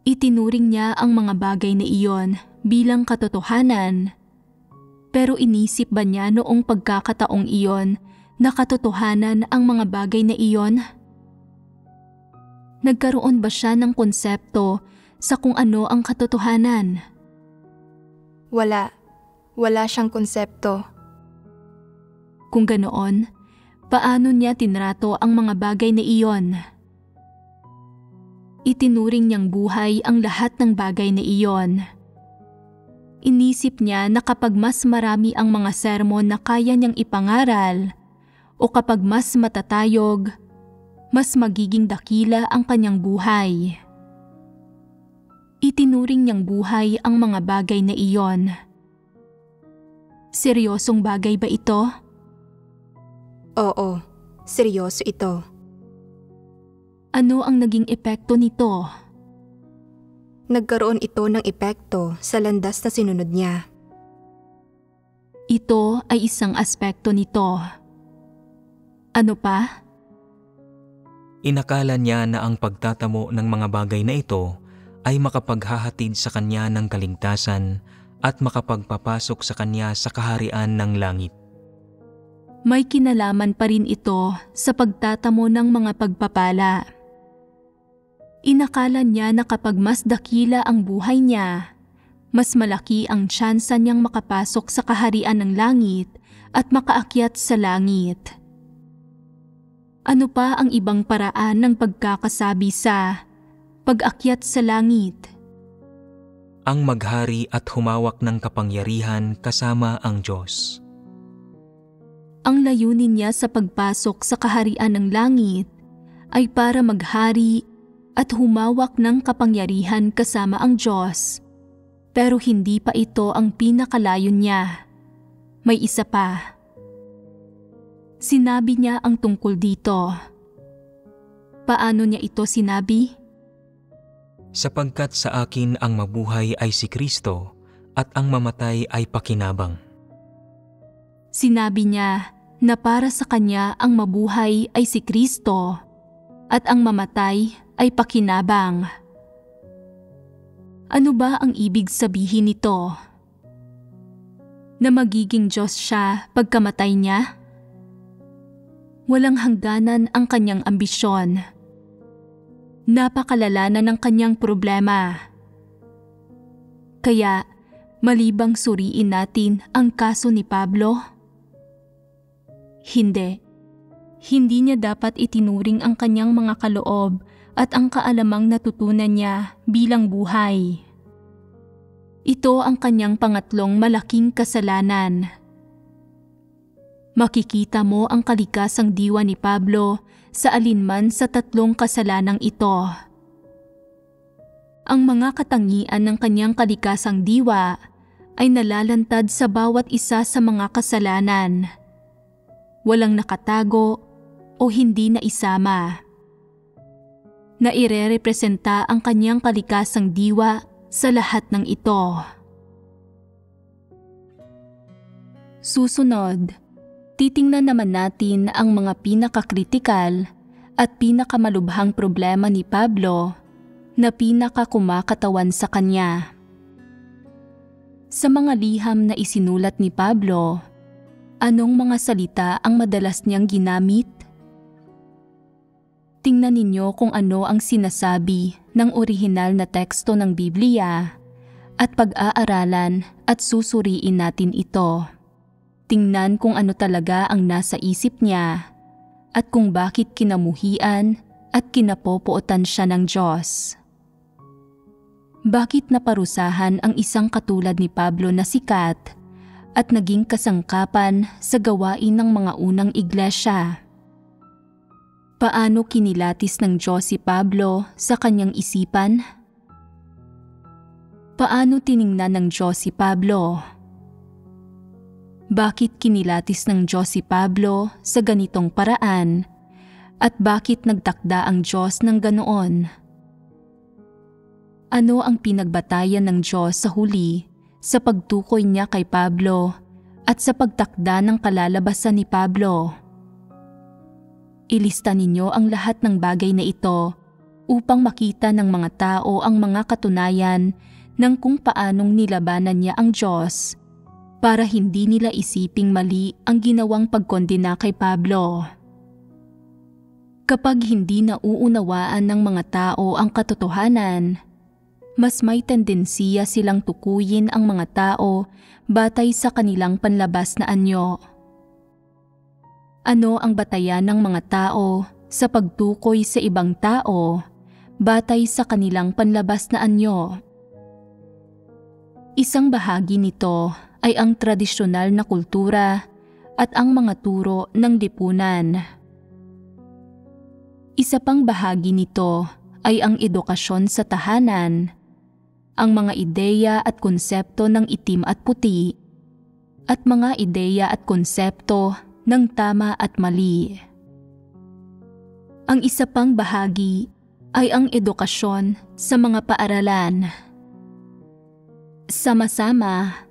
Itinuring niya ang mga bagay na iyon bilang katotohanan. Pero inisip ba niya noong pagkakataong iyon na katotohanan ang mga bagay na iyon? Nagkaroon ba siya ng konsepto sa kung ano ang katotohanan? Wala. Wala siyang konsepto. Kung ganoon, paano niya tinrato ang mga bagay na iyon? Itinuring niyang buhay ang lahat ng bagay na iyon. Inisip niya na kapag mas marami ang mga sermon na kaya niyang ipangaral o kapag mas matatayog, mas magiging dakila ang kanyang buhay. Itinuring niyang buhay ang mga bagay na iyon. Seryosong bagay ba ito? Oo, seryoso ito. Ano ang naging epekto nito? Nagkaroon ito ng epekto sa landas na sinunod niya. Ito ay isang aspekto nito. Ano pa? Inakala niya na ang pagtatamo ng mga bagay na ito ay makapaghahatid sa kanya ng kaligtasan at makapagpapasok sa kanya sa kaharian ng langit. May kinalaman pa rin ito sa pagtatamo ng mga pagpapala. Inakala niya na kapag mas dakila ang buhay niya, mas malaki ang tsansa niyang makapasok sa kaharian ng langit at makaakyat sa langit. Ano pa ang ibang paraan ng pagkakasabi sa pag-akyat sa langit? Ang maghari at humawak ng kapangyarihan kasama ang Diyos. Ang layunin niya sa pagpasok sa kaharian ng langit ay para maghari at humawak ng kapangyarihan kasama ang Diyos. Pero hindi pa ito ang pinakalayon niya. May isa pa. Sinabi niya ang tungkol dito. Paano niya ito sinabi? Sapagkat sa akin ang mabuhay ay si Kristo at ang mamatay ay pakinabang. Sinabi niya na para sa kanya ang mabuhay ay si Kristo at ang mamatay ay pakinabang. Ano ba ang ibig sabihin nito? Na magiging Diyos siya pagkamatay niya? Walang hangganan ang kanyang ambisyon. Napakalala na ng kanyang problema. Kaya, malibang suriin natin ang kaso ni Pablo? Hindi. Hindi niya dapat itinuring ang kanyang mga kaloob at ang kaalamang natutunan niya bilang buhay. Ito ang kanyang pangatlong malaking kasalanan. Makikita mo ang kalikasang diwa ni Pablo sa alinman sa tatlong kasalanang ito. Ang mga katangian ng kanyang kalikasang diwa ay nalalantad sa bawat isa sa mga kasalanan. Walang nakatago o hindi na isama. Na irerepresenta ang kanyang kalikasang diwa sa lahat ng ito. Susunod, titingnan naman natin ang mga pinakakritikal at pinakamalubhang problema ni Pablo na pinakakumakatawan sa kanya. Sa mga liham na isinulat ni Pablo, anong mga salita ang madalas niyang ginamit? Tingnan ninyo kung ano ang sinasabi ng orihinal na teksto ng Biblia at pag-aaralan at susuriin natin ito. Tingnan kung ano talaga ang nasa isip niya at kung bakit kinamuhian at kinapopuotan siya ng Diyos. Bakit naparusahan ang isang katulad ni Pablo na sikat at naging kasangkapan sa gawain ng mga unang iglesia? Paano kinilatis ng Diyos si Pablo sa kanyang isipan? Paano tiningnan ng Diyos si Pablo? Bakit kinilatis ng Diyos si Pablo sa ganitong paraan? At bakit nagtakda ang Diyos ng ganoon? Ano ang pinagbatayan ng Diyos sa huli sa pagtukoy niya kay Pablo at sa pagtakda ng kalalabasan ni Pablo? Ilista ninyo ang lahat ng bagay na ito upang makita ng mga tao ang mga katunayan ng kung paanong nilabanan niya ang Diyos para hindi nila isiping mali ang ginawang pagkondena kay Pablo. Kapag hindi nauunawaan ng mga tao ang katotohanan, mas may tendensiya silang tukuyin ang mga tao batay sa kanilang panlabas na anyo. Ano ang batayan ng mga tao sa pagtukoy sa ibang tao batay sa kanilang panlabas na anyo? Isang bahagi nito ay ang tradisyonal na kultura at ang mga turo ng lipunan. Isa pang bahagi nito ay ang edukasyon sa tahanan, ang mga ideya at konsepto ng itim at puti, at mga ideya at konsepto ng tama at mali. Ang isa pang bahagi ay ang edukasyon sa mga paaralan. Sama-sama,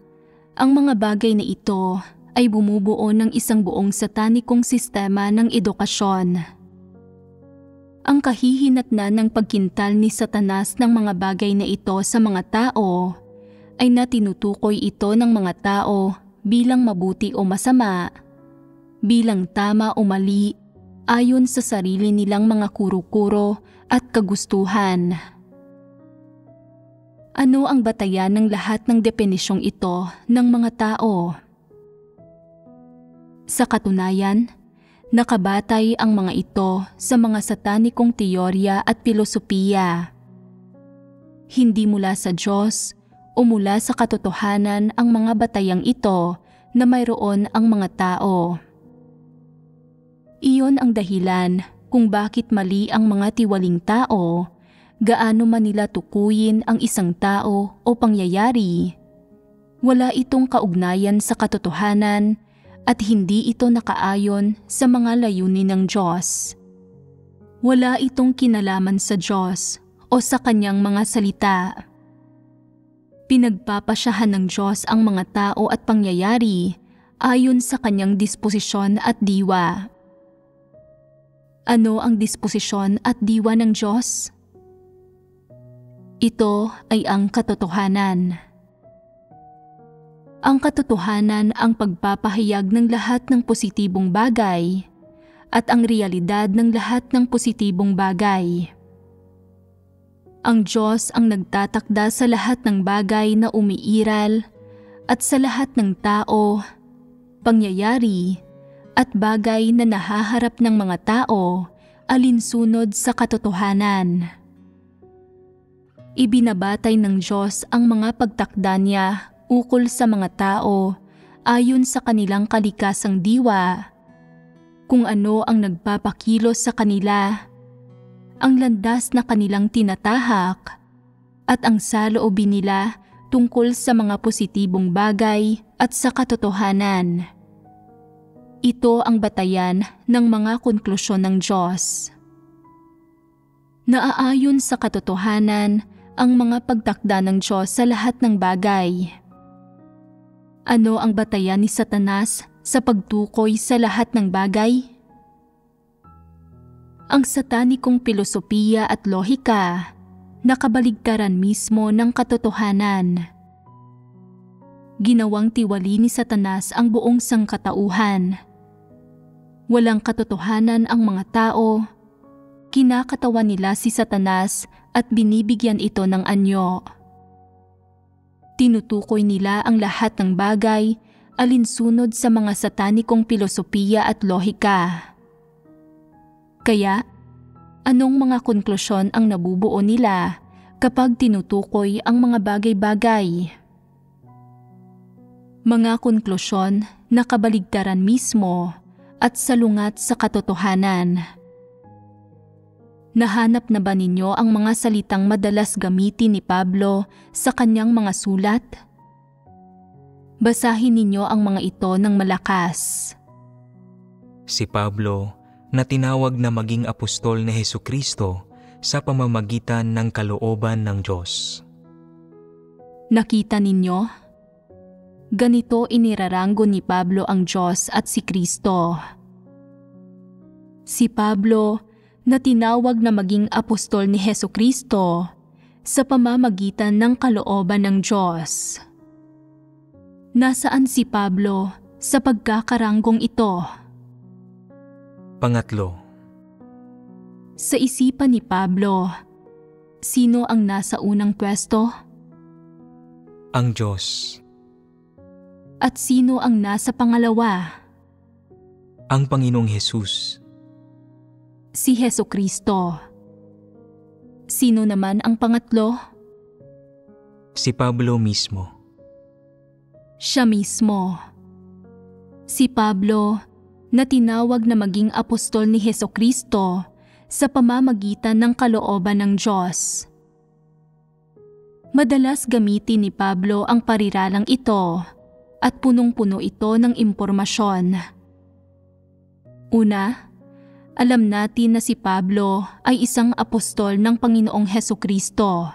ang mga bagay na ito ay bumubuo ng isang buong satanikong sistema ng edukasyon. Ang kahihinatnan ng pagkintal ni Satanas ng mga bagay na ito sa mga tao ay na tinutukoy ito ng mga tao bilang mabuti o masama, bilang tama o mali ayon sa sarili nilang mga kuro-kuro at kagustuhan. Ano ang batayan ng lahat ng depinisyong ito ng mga tao? Sa katunayan, nakabatay ang mga ito sa mga satanikong teorya at filosofiya. Hindi mula sa Diyos o mula sa katotohanan ang mga batayang ito na mayroon ang mga tao. Iyon ang dahilan kung bakit mali ang mga tiwaling tao, gaano man nila tukuyin ang isang tao o pangyayari. Wala itong kaugnayan sa katotohanan at hindi ito nakaayon sa mga layunin ng Diyos. Wala itong kinalaman sa Diyos o sa kanyang mga salita. Pinagpapasyahan ng Diyos ang mga tao at pangyayari ayon sa kanyang disposisyon at diwa. Ano ang disposisyon at diwa ng Diyos? Ito ay ang katotohanan. Ang katotohanan ang pagpapahayag ng lahat ng positibong bagay at ang realidad ng lahat ng positibong bagay. Ang Diyos ang nagtatakda sa lahat ng bagay na umiiral at sa lahat ng tao, pangyayari at bagay na nahaharap ng mga tao alinsunod sa katotohanan. Ibinabatay ng Diyos ang mga pagtakda niya ukol sa mga tao ayon sa kanilang kalikasang diwa, kung ano ang nagpapakilos sa kanila, ang landas na kanilang tinatahak, at ang saloobin nila tungkol sa mga positibong bagay at sa katotohanan. Ito ang batayan ng mga konklusyon ng Diyos. Naaayon sa katotohanan ang mga pagtakda ng Diyos sa lahat ng bagay. Ano ang batayan ni Satanas sa pagtukoy sa lahat ng bagay? Ang satanikong filosofiya at lohika, nakabaligtaran mismo ng katotohanan. Ginawang tiwali ni Satanas ang buong sangkatauhan. Walang katotohanan ang mga tao, kinakatawan nila si Satanas at binibigyan ito ng anyo. Tinutukoy nila ang lahat ng bagay alinsunod sa mga satanikong filosofiya at lohika. Kaya, anong mga konklusyon ang nabubuo nila kapag tinutukoy ang mga bagay-bagay? Mga konklusyon na kabaligtaran mismo at salungat sa katotohanan. Nahanap na ba ninyo ang mga salitang madalas gamitin ni Pablo sa kanyang mga sulat? Basahin ninyo ang mga ito ng malakas. Si Pablo, na tinawag na maging apostol ni Hesukristo sa pamamagitan ng kalooban ng Diyos. Nakita ninyo? Ganito iniraranggo ni Pablo ang Diyos at si Kristo. Si Pablo, na tinawag na maging apostol ni Hesukristo sa pamamagitan ng kalooban ng Diyos. Nasaan si Pablo sa pagkakaranggong ito? Pangatlo, sa isipan ni Pablo, sino ang nasa unang pwesto? ang Diyos. At sino ang nasa pangalawa? Ang Panginoong Hesus. Si Hesukristo. Sino naman ang pangatlo? Si Pablo mismo. Siya mismo. Si Pablo na tinawag na maging apostol ni Hesukristo sa pamamagitan ng kalooban ng Diyos. Madalas gamitin ni Pablo ang pariralang ito at punong-puno ito ng impormasyon. Una, alam natin na si Pablo ay isang apostol ng Panginoong Hesukristo.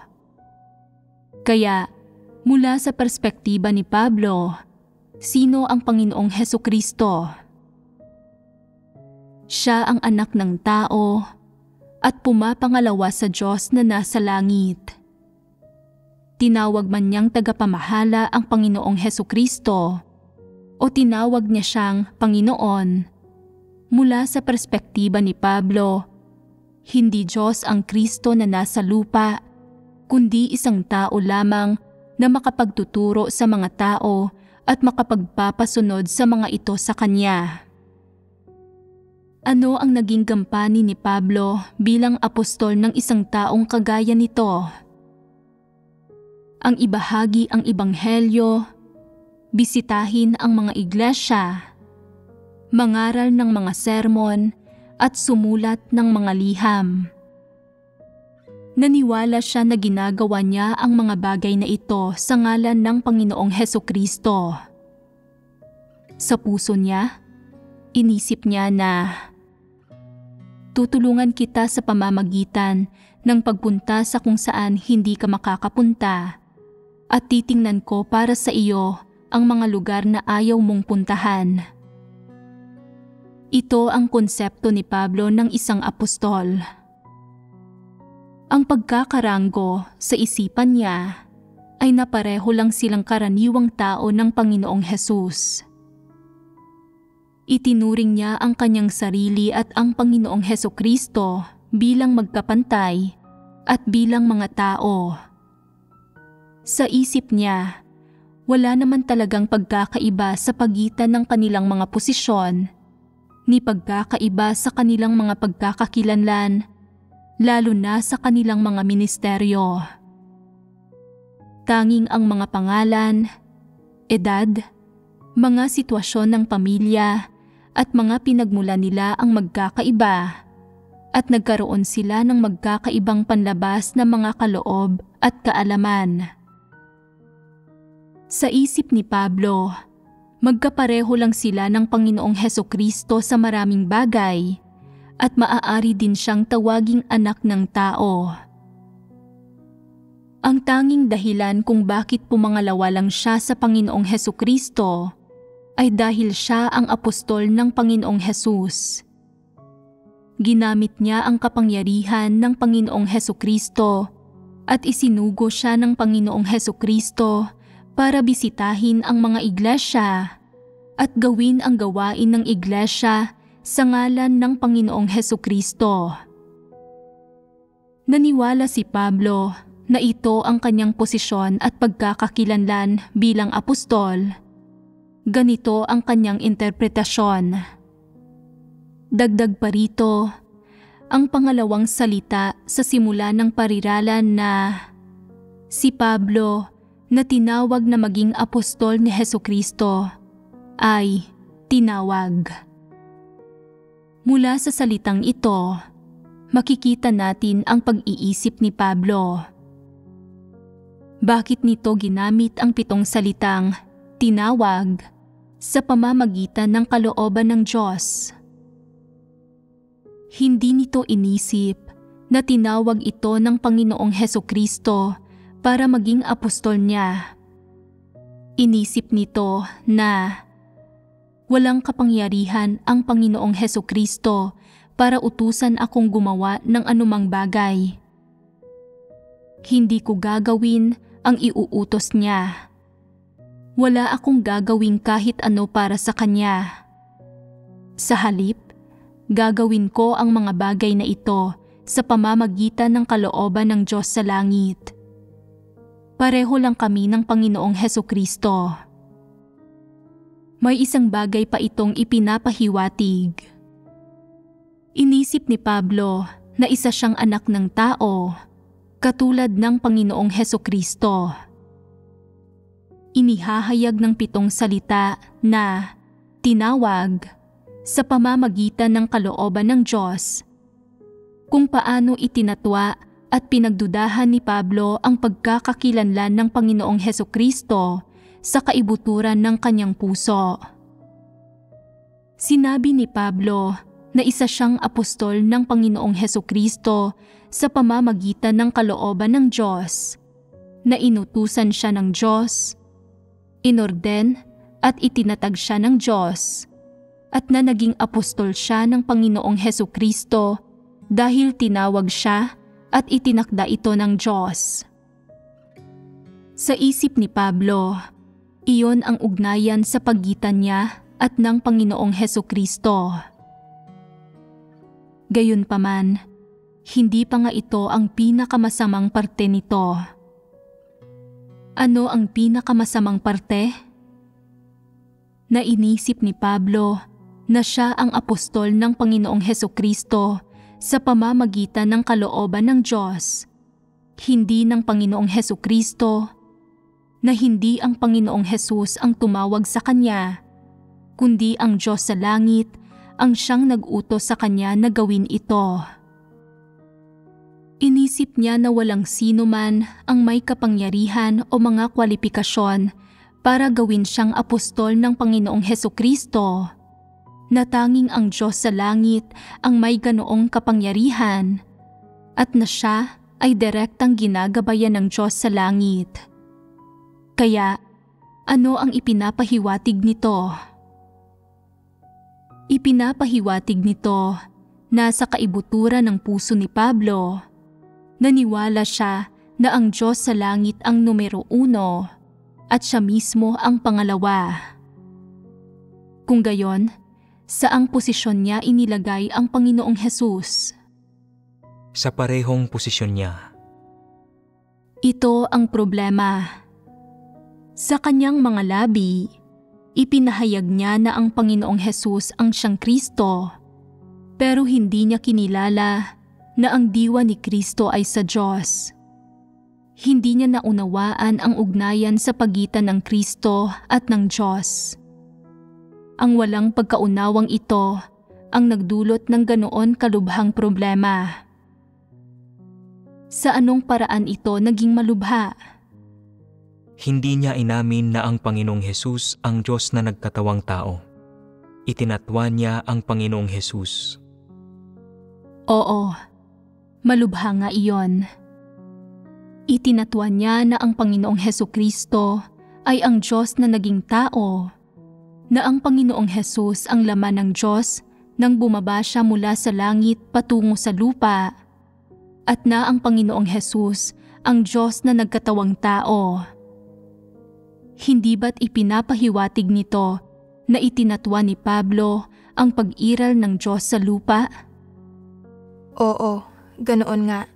Kaya, mula sa perspektiba ni Pablo, sino ang Panginoong Hesukristo? Siya ang anak ng tao at pumapangalawa sa Diyos na nasa langit. Tinawag man niyang tagapamahala ang Panginoong Hesukristo o tinawag niya siyang Panginoon, mula sa perspektiba ni Pablo, hindi Diyos ang Kristo na nasa lupa, kundi isang tao lamang na makapagtuturo sa mga tao at makapagpapasunod sa mga ito sa Kanya. Ano ang naging gampani ni Pablo bilang apostol ng isang taong kagaya nito? Ang ibahagi ang ebanghelyo, bisitahin ang mga iglesia, mangaral ng mga sermon at sumulat ng mga liham. Naniwala siya na ginagawa niya ang mga bagay na ito sa ngalan ng Panginoong Hesukristo. Sa puso niya, inisip niya na tutulungan kita sa pamamagitan ng pagpunta sa kung saan hindi ka makakapunta at titingnan ko para sa iyo ang mga lugar na ayaw mong puntahan. Ito ang konsepto ni Pablo ng isang apostol. Ang pagkakaranggo sa isipan niya ay napareho lang silang karaniwang tao ng Panginoong Hesus. Itinuring niya ang kanyang sarili at ang Panginoong Hesukristo bilang magkapantay at bilang mga tao. Sa isip niya, wala naman talagang pagkakaiba sa pagitan ng kanilang mga posisyon, ni pagkakaiba sa kanilang mga pagkakakilanlan, lalo na sa kanilang mga ministeryo. Tanging ang mga pangalan, edad, mga sitwasyon ng pamilya at mga pinagmula nila ang magkakaiba at nagkaroon sila ng magkakaibang panlabas na mga kaloob at kaalaman. Sa isip ni Pablo, magkapareho lang sila ng Panginoong Hesukristo sa maraming bagay at maaari din siyang tawaging anak ng tao. Ang tanging dahilan kung bakit pumangalawa lang siya sa Panginoong Hesukristo ay dahil siya ang apostol ng Panginoong Hesus. Ginamit niya ang kapangyarihan ng Panginoong Hesukristo at isinugo siya ng Panginoong Hesukristo para bisitahin ang mga iglesia at gawin ang gawain ng iglesia sa ngalan ng Panginoong Hesukristo. Naniwala si Pablo na ito ang kanyang posisyon at pagkakakilanlan bilang apostol. Ganito ang kanyang interpretasyon. Dagdag pa rito, ang pangalawang salita sa simula ng pariralan na si Pablo na tinawag na maging apostol ni Hesukristo ay tinawag. Mula sa salitang ito, makikita natin ang pag-iisip ni Pablo. Bakit nito ginamit ang 7 salitang tinawag sa pamamagitan ng kalooban ng Diyos? Hindi nito inisip na tinawag ito ng Panginoong Hesukristo para maging apostol niya. Inisip nito na walang kapangyarihan ang Panginoong Hesukristo para utusan akong gumawa ng anumang bagay. Hindi ko gagawin ang iuutos niya. Wala akong gagawin kahit ano para sa Kanya. Sa halip, gagawin ko ang mga bagay na ito sa pamamagitan ng kalooban ng Diyos sa langit. Pareho lang kami ng Panginoong Hesukristo. May isang bagay pa itong ipinapahiwatig. Inisip ni Pablo na isa siyang anak ng tao, katulad ng Panginoong Hesukristo. inihahayag ng 7 salita na tinawag sa pamamagitan ng kalooban ng Diyos. Kung paano itinatwa at pinagdudahan ni Pablo ang pagkakakilanlan ng Panginoong Hesukristo sa kaibuturan ng kanyang puso. Sinabi ni Pablo na isa siyang apostol ng Panginoong Hesukristo sa pamamagitan ng kalooban ng Diyos, na inutusan siya ng Diyos, inorden at itinatag siya ng Diyos, at na naging apostol siya ng Panginoong Hesukristo dahil tinawag siya at itinakda ito ng Diyos. Sa isip ni Pablo, iyon ang ugnayan sa pagitan niya at ng Panginoong Hesukristo. Gayunpaman, hindi pa nga ito ang pinakamasamang parte nito. Ano ang pinakamasamang parte? Nainisip ni Pablo na siya ang apostol ng Panginoong Hesukristo sa pamamagitan ng kalooban ng Diyos, hindi ng Panginoong Hesukristo, na hindi ang Panginoong Hesus ang tumawag sa kanya, kundi ang Diyos sa langit ang siyang nag-utos sa kanya na gawin ito. Inisip niya na walang sino man ang may kapangyarihan o mga kwalifikasyon para gawin siyang apostol ng Panginoong Hesukristo, na tanging ang Diyos sa langit ang may ganoong kapangyarihan, at na siya ay direktang ginagabayan ng Diyos sa langit. Kaya, ano ang ipinapahiwatig nito? Ipinapahiwatig nito na sa kaibuturan ng puso ni Pablo, naniwala siya na ang Diyos sa langit ang numero 1 at siya mismo ang pangalawa. Kung gayon, saang posisyon niya inilagay ang Panginoong Hesus? Sa parehong posisyon niya. Ito ang problema. Sa kanyang mga labi, ipinahayag niya na ang Panginoong Hesus ang siyang Kristo, pero hindi niya kinilala na ang diwa ni Kristo ay sa Diyos. Hindi niya naunawaan ang ugnayan sa pagitan ng Kristo at ng Diyos. Ang walang pagkaunawang ito ang nagdulot ng ganoon kalubhang problema. Sa anong paraan ito naging malubha? Hindi niya inamin na ang Panginoong Hesus ang Diyos na nagkatawang tao. Itinatwa niya ang Panginoong Hesus. Oo, malubha nga iyon. Itinatwa niya na ang Panginoong Hesukristo ay ang Diyos na naging tao, na ang Panginoong Hesus ang laman ng Diyos nang bumaba siya mula sa langit patungo sa lupa, at na ang Panginoong Hesus ang Diyos na nagkatawang tao. Hindi ba't ipinapahiwatig nito na itinatwa ni Pablo ang pag-iral ng Diyos sa lupa? Oo, ganoon nga.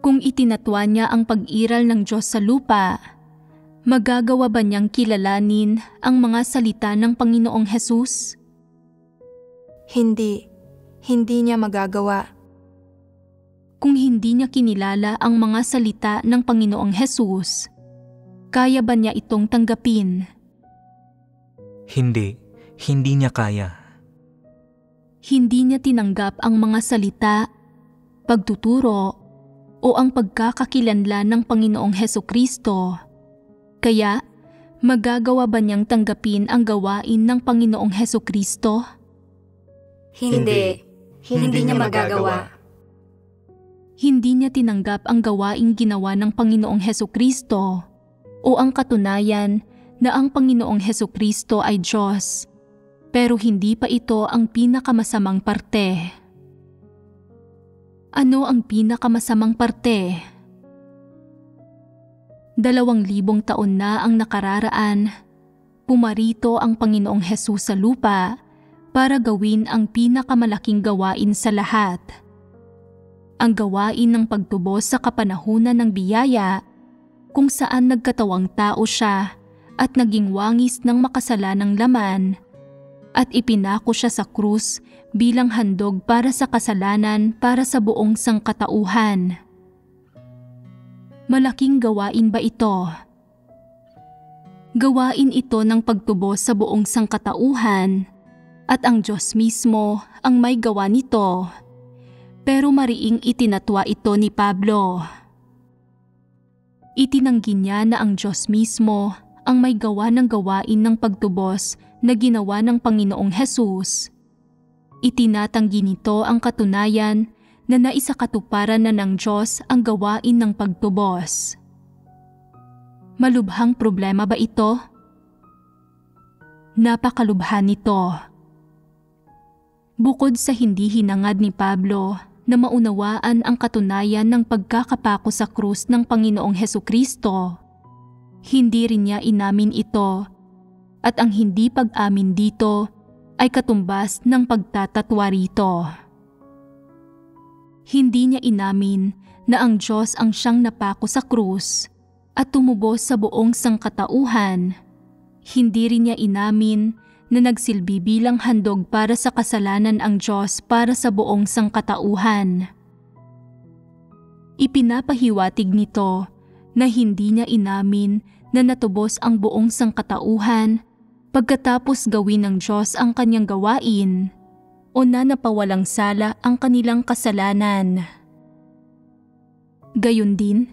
Kung itinatwa niya ang pag-iral ng Diyos sa lupa, magagawa ba niyang kilalanin ang mga salita ng Panginoong Hesus? Hindi niya magagawa. Kung hindi niya kinilala ang mga salita ng Panginoong Hesus, kaya ba niya itong tanggapin? Hindi niya kaya. Hindi niya tinanggap ang mga salita, pagtuturo, o ang pagkakakilanlan ng Panginoong Hesukristo. Kaya, magagawa ba niyang tanggapin ang gawain ng Panginoong Hesukristo? Hindi niya magagawa. Hindi niya tinanggap ang gawaing ginawa ng Panginoong Hesukristo o ang katunayan na ang Panginoong Hesukristo ay Diyos, pero hindi pa ito ang pinakamasamang parte. Ano ang pinakamasamang parte? 2,000 taon na ang nakararaan, pumarito ang Panginoong Hesus sa lupa para gawin ang pinakamalaking gawain sa lahat. Ang gawain ng pagtubos sa kapanahunan ng biyaya, kung saan nagkatawang tao siya at naging wangis ng makasalanang laman, at ipinako siya sa krus bilang handog para sa kasalanan para sa buong sangkatauhan. Malaking gawain ba ito? Gawain ito ng pagtubos sa buong sangkatauhan, at ang Diyos mismo ang may gawa nito. Pero mariing itinatwa ito ni Pablo. Itinanggi niya na ang Diyos mismo ang may gawa ng gawain ng pagtubos na ginawa ng Panginoong Hesus. Itinatanggi nito ang katunayan na naisakatuparan na ng Diyos ang gawain ng pagtubos. Malubhang problema ba ito? Napakalubhan nito. Bukod sa hindi hinangad ni Pablo na maunawaan ang katunayan ng pagkakapako sa krus ng Panginoong Hesukristo, hindi rin niya inamin ito, at ang hindi pag-amin dito ay katumbas ng pagtatatwa rito. Hindi niya inamin na ang Diyos ang siyang napako sa krus at tumubos sa buong sangkatauhan. Hindi rin niya inamin na nagsilbi bilang handog para sa kasalanan ang Diyos para sa buong sangkatauhan. Ipinapahiwatig nito na hindi niya inamin na natubos ang buong sangkatauhan pagkatapos gawin ng Diyos ang kanyang gawain o na napawalang sala ang kanilang kasalanan. Gayon din,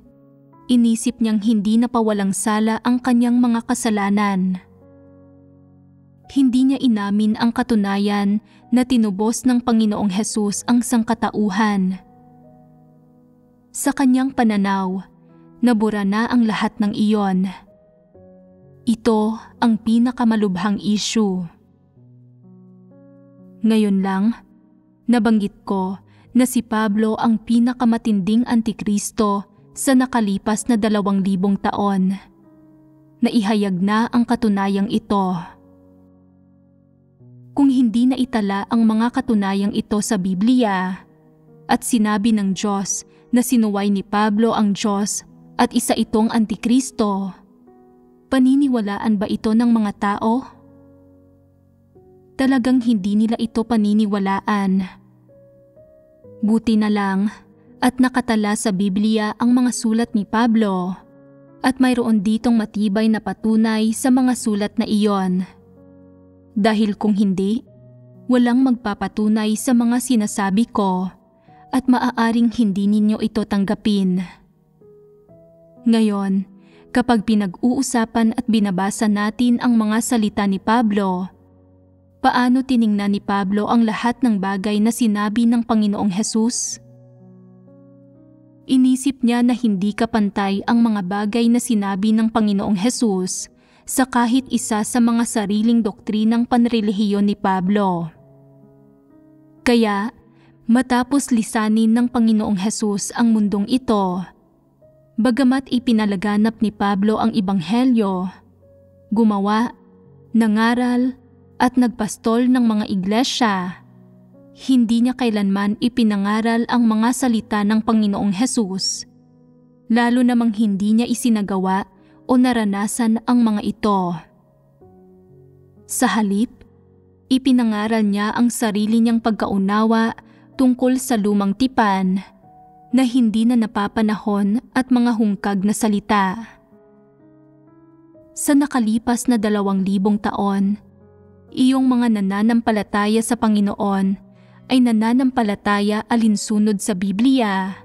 inisip niyang hindi napawalang sala ang kanyang mga kasalanan. Hindi niya inamin ang katunayan na tinubos ng Panginoong Hesus ang sangkatauhan. Sa kanyang pananaw, nabura na ang lahat ng iyon. Ito ang pinakamalubhang issue. Ngayon lang, nabanggit ko na si Pablo ang pinakamatinding antikristo sa nakalipas na 2,000 taon. Naihayag na ang katunayang ito. Kung hindi na itala ang mga katunayang ito sa Biblia at sinabi ng Diyos na sinuway ni Pablo ang Diyos at isa itong antikristo, paniniwalaan ba ito ng mga tao? Talagang hindi nila ito paniniwalaan. Buti na lang at nakatala sa Biblia ang mga sulat ni Pablo at mayroon ditong matibay na patunay sa mga sulat na iyon. Dahil kung hindi, walang magpapatunay sa mga sinasabi ko at maaaring hindi ninyo ito tanggapin. Ngayon, kapag pinag-uusapan at binabasa natin ang mga salita ni Pablo, paano tiningnan ni Pablo ang lahat ng bagay na sinabi ng Panginoong Hesus? Inisip niya na hindi kapantay ang mga bagay na sinabi ng Panginoong Hesus sa kahit isa sa mga sariling doktrinang panrelihiyon ni Pablo. Kaya, matapos lisanin ng Panginoong Hesus ang mundong ito, bagamat ipinalaganap ni Pablo ang Ebanghelyo, gumawa, nangaral, at nagpastol ng mga iglesia, hindi niya kailanman ipinangaral ang mga salita ng Panginoong Hesus, lalo namang hindi niya isinagawa o naranasan ang mga ito. Sa halip, ipinangaral niya ang sarili niyang pagkaunawa tungkol sa lumang tipan na hindi na napapanahon at mga hungkag na salita. Sa nakalipas na 2,000 taon, iyong mga nananampalataya sa Panginoon ay nananampalataya alinsunod sa Biblia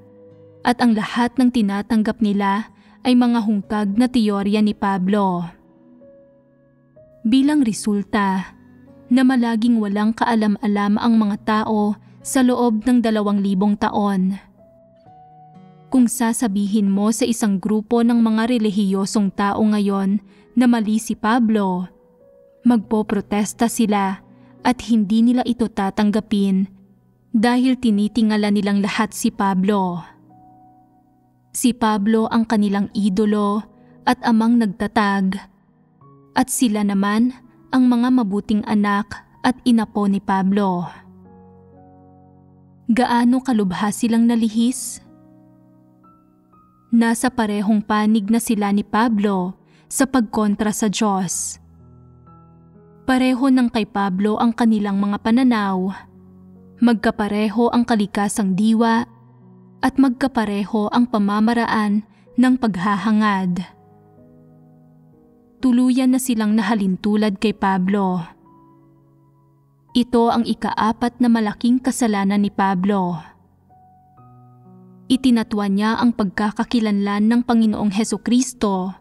at ang lahat ng tinatanggap nila ay mga hungkag na teorya ni Pablo. Bilang resulta, na malaging walang kaalam-alam ang mga tao sa loob ng 2,000 taon. Kung sasabihin mo sa isang grupo ng mga relihiyosong tao ngayon na mali si Pablo, magpoprotesta sila at hindi nila ito tatanggapin dahil tinitingala nilang lahat si Pablo. Si Pablo ang kanilang idolo at amang nagtatag, at sila naman ang mga mabuting anak at inapo ni Pablo. Gaano kalubha silang nalihis? Nasa parehong panig na sila ni Pablo sa pagkontra sa Diyos. Pareho ng kay Pablo ang kanilang mga pananaw, magkapareho ang kalikasang diwa, at magkapareho ang pamamaraan ng paghahangad. tuluyan na silang nahalintulad kay Pablo. Ito ang ika-4 na malaking kasalanan ni Pablo. Itinatwa niya ang pagkakakilanlan ng Panginoong Hesukristo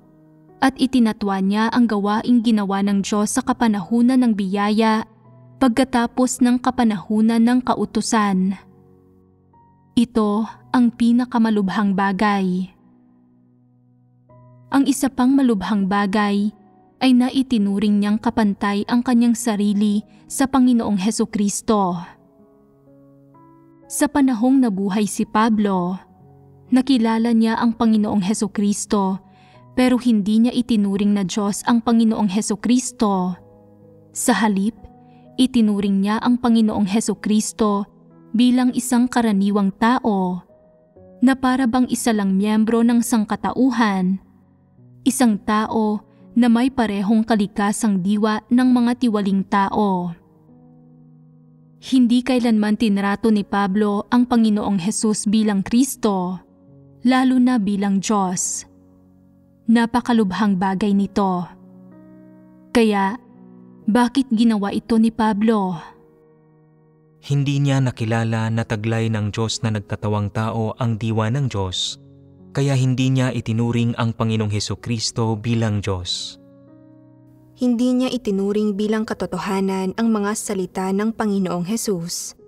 at itinatwa niya ang gawaing ginawa ng Diyos sa kapanahunan ng biyaya pagkatapos ng kapanahunan ng kautusan. Ito ang pinakamalubhang bagay. Ang isa pang malubhang bagay ay naitinuring niyang kapantay ang kanyang sarili sa Panginoong Hesukristo. Sa panahong nabuhay si Pablo, nakilala niya ang Panginoong Hesukristo pero hindi niya itinuring na Diyos ang Panginoong Hesukristo. Sa halip, itinuring niya ang Panginoong Hesukristo bilang isang karaniwang tao na para bang isa lang miyembro ng sangkatauhan, isang tao na may parehong kalikasang diwa ng mga tiwaling tao. Hindi kailanman tinrato ni Pablo ang Panginoong Hesus bilang Kristo, lalo na bilang Diyos. Napakalubhang bagay nito. Kaya, bakit ginawa ito ni Pablo? Hindi niya nakilala na taglay ng Diyos na nagtatawang tao ang diwa ng Diyos, kaya hindi niya itinuring ang Panginoong Hesukristo bilang Diyos. Hindi niya itinuring bilang katotohanan ang mga salita ng Panginoong Hesus,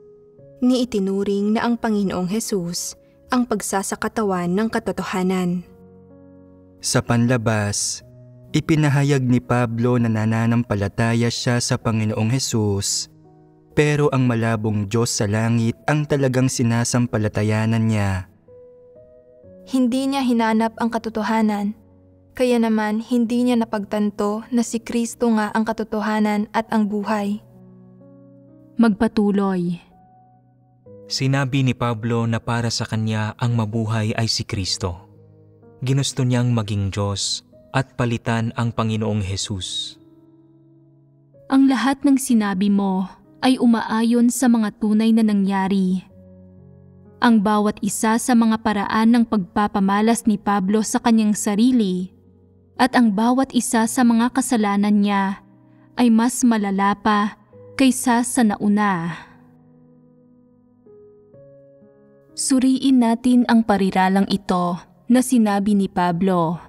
ni itinuring na ang Panginoong Hesus ang pagsasakatawan ng katotohanan. Sa panlabas, ipinahayag ni Pablo na nananampalataya siya sa Panginoong Hesus, pero ang malabong Diyos sa langit ang talagang sinasampalatayanan niya. Hindi niya hinanap ang katotohanan, kaya naman hindi niya napagtanto na si Kristo nga ang katotohanan at ang buhay. Magpatuloy. Sinabi ni Pablo na para sa kanya ang mabuhay ay si Kristo. Ginusto niyang maging Diyos at palitan ang Panginoong Hesus. Ang lahat ng sinabi mo ay umaayon sa mga tunay na nangyari. Ang bawat isa sa mga paraan ng pagpapamalas ni Pablo sa kanyang sarili at ang bawat isa sa mga kasalanan niya ay mas malala pa kaysa sa nauna. Suriin natin ang pariralang ito na sinabi ni Pablo.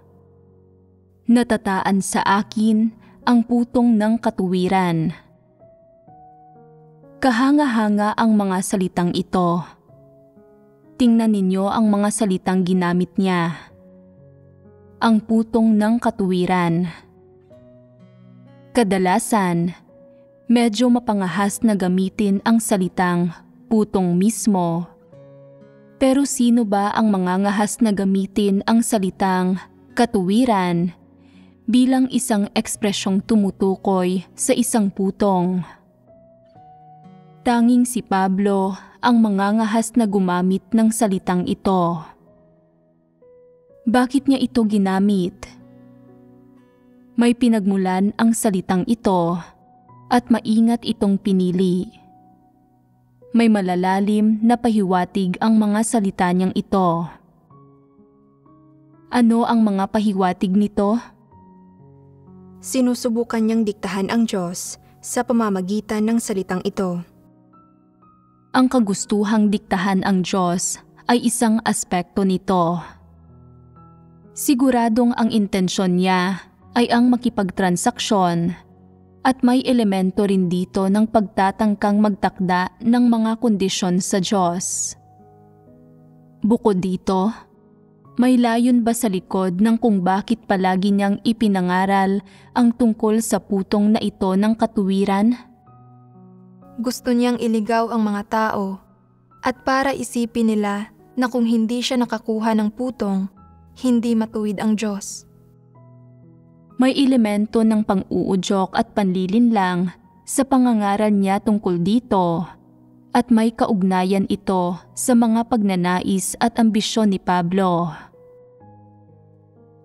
Natataan sa akin ang putong ng katuwiran. Kahanga-hanga ang mga salitang ito. Tingnan ninyo ang mga salitang ginamit niya. Ang putong ng katuwiran. Kadalasan, medyo mapangahas na gamitin ang salitang putong mismo. Pero sino ba ang mangangahas na gamitin ang salitang katuwiran bilang isang ekspresyong tumutukoy sa isang putong? Tanging si Pablo ang mangangahas na gumamit ng salitang ito. Bakit niya ito ginamit? May pinagmulan ang salitang ito at maingat itong pinili. May malalalim na pahiwatig ang mga salita niyang ito. Ano ang mga pahiwatig nito? Sinusubukan niyang diktahan ang Diyos sa pamamagitan ng salitang ito. Ang kagustuhang diktahan ang Diyos ay isang aspekto nito. Siguradong ang intensyon niya ay ang makipagtransaksyon at may elemento rin dito ng pagtatangkang magtakda ng mga kondisyon sa Diyos. Bukod dito, may layon ba sa likod ng kung bakit palagi niyang ipinangaral ang tungkol sa putong na ito ng katuwiran? Gusto niyang iligaw ang mga tao at para isipin nila na kung hindi siya nakakuha ng putong, hindi matuwid ang Diyos. May elemento ng pang-uudyok at panlilinlang sa pangangaral niya tungkol dito at may kaugnayan ito sa mga pagnanais at ambisyon ni Pablo.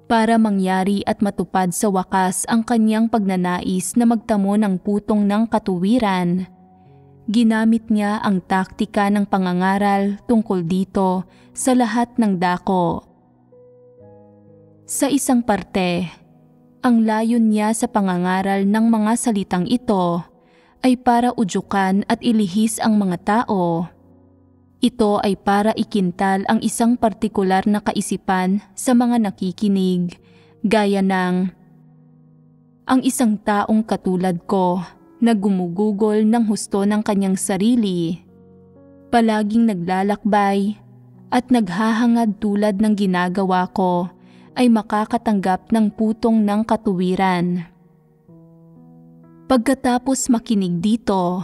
Para mangyari at matupad sa wakas ang kanyang pagnanais na magtamo ng putong ng katuwiran, ginamit niya ang taktika ng pangangaral tungkol dito sa lahat ng dako. Sa isang parte, Ang layon niya sa pangangaral ng mga salitang ito ay para udyukan at ilihis ang mga tao. Ito ay para ikintal ang isang partikular na kaisipan sa mga nakikinig, gaya ng ang isang taong katulad ko na gumugugol ng husto ng kanyang sarili, palaging naglalakbay at naghahangad tulad ng ginagawa ko, ay makakatanggap ng putong ng katuwiran. Pagkatapos makinig dito,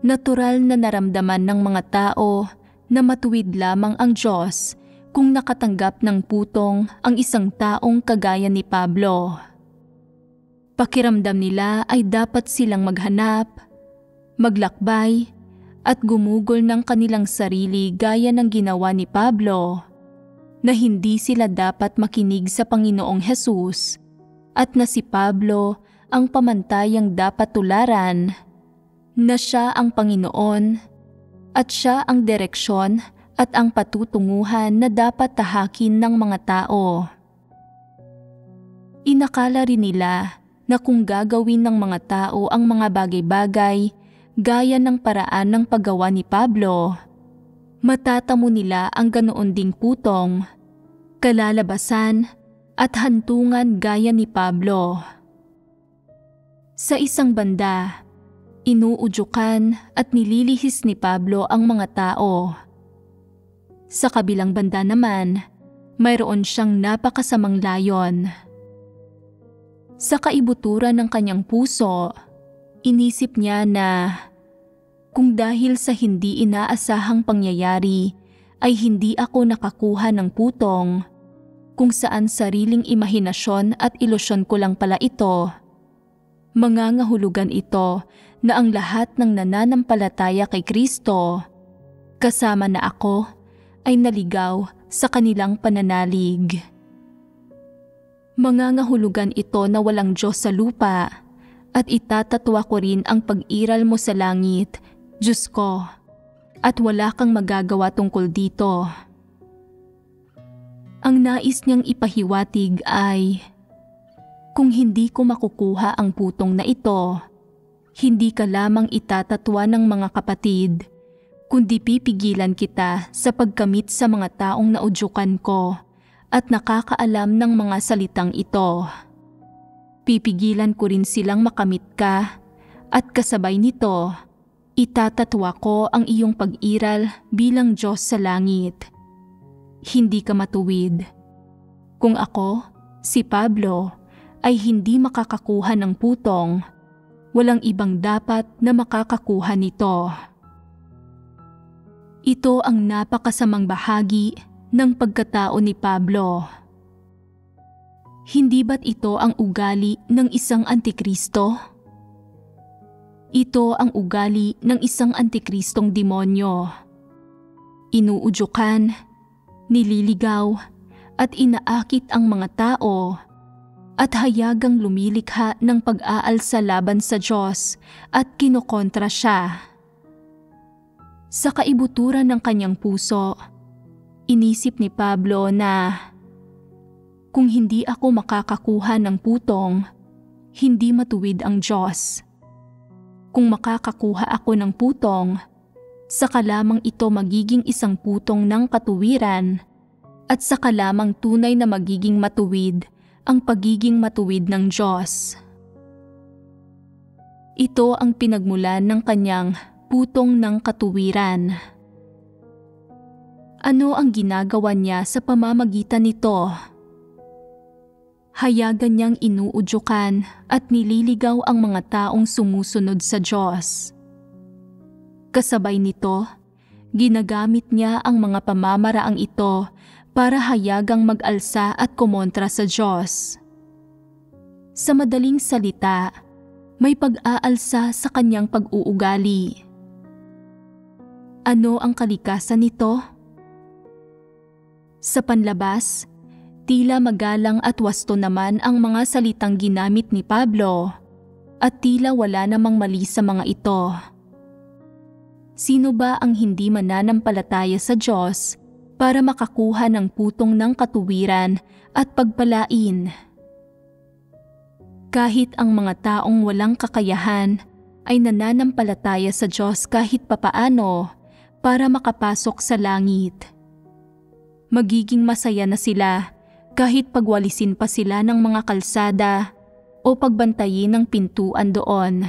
natural na naramdaman ng mga tao na matuwid lamang ang Diyos kung nakatanggap ng putong ang isang taong kagaya ni Pablo. Pakiramdam nila ay dapat silang maghanap, maglakbay, at gumugol ng kanilang sarili gaya ng ginawa ni Pablo, na hindi sila dapat makinig sa Panginoong Hesus at na si Pablo ang pamantayang dapat tularan, na siya ang Panginoon at siya ang direksyon at ang patutunguhan na dapat tahakin ng mga tao. Inakala rin nila na kung gagawin ng mga tao ang mga bagay-bagay gaya ng paraan ng paggawa ni Pablo, matatamo nila ang ganoon ding putong, kalalabasan at hantungan gaya ni Pablo. Sa isang banda, inuudyukan at nililihis ni Pablo ang mga tao. Sa kabilang banda naman, mayroon siyang napakasamang layon. Sa kaibuturan ng kanyang puso, inisip niya na kung dahil sa hindi inaasahang pangyayari ay hindi ako nakakuha ng putong, kung saan sariling imahinasyon at ilusyon ko lang pala ito, mangangahulugan ito na ang lahat ng nananampalataya kay Kristo, kasama na ako, ay naligaw sa kanilang pananalig. Mangangahulugan ito na walang Diyos sa lupa at itatatwa ko rin ang pag-iral mo sa langit, Diyos ko, at wala kang magagawa tungkol dito. Ang nais niyang ipahiwatig ay, kung hindi ko makukuha ang putong na ito, hindi ka lamang itatatwa ng mga kapatid, kundi pipigilan kita sa pagkamit sa mga taong naudyukan ko at nakakaalam ng mga salitang ito. Pipigilan ko rin silang makamit ka at kasabay nito, itatatwa ko ang iyong pag-iral bilang Diyos sa langit. Hindi ka matuwid. Kung ako, si Pablo, ay hindi makakakuha ng putong, walang ibang dapat na makakakuha nito. Ito ang napakasamang bahagi ng pagkatao ni Pablo. Hindi ba't ito ang ugali ng isang antikristo? Ito ang ugali ng isang antikristong demonyo. Inuudyukan, nililigaw, at inaakit ang mga tao, at hayagang lumilikha ng pag-aalsa laban sa Diyos at kinokontra siya. Sa kaibuturan ng kanyang puso, inisip ni Pablo na kung hindi ako makakakuha ng putong, hindi matuwid ang Diyos. Kung makakakuha ako ng putong, saka lamang ito magiging isang putong ng katuwiran at saka lamang tunay na magiging matuwid ang pagiging matuwid ng Diyos. Ito ang pinagmulan ng kanyang putong ng katuwiran. Ano ang ginagawa niya sa pamamagitan nito? Hayagan niyang inuudyukan at nililigaw ang mga taong sumusunod sa Diyos. Kasabay nito, ginagamit niya ang mga pamamaraang ito para hayagang mag-alsa at kumontra sa Diyos. Sa madaling salita, may pag-aalsa sa kanyang pag-uugali. Ano ang kalikasan nito? Sa panlabas, tila magalang at wasto naman ang mga salitang ginamit ni Pablo at tila wala namang mali sa mga ito. Sino ba ang hindi mananampalataya sa Diyos para makakuha ng putong ng katuwiran at pagpalain? Kahit ang mga taong walang kakayahan ay nananampalataya sa Diyos kahit papaano para makapasok sa langit. Magiging masaya na sila kahit pagwalisin pa sila ng mga kalsada o pagbantayin ng pintuan doon.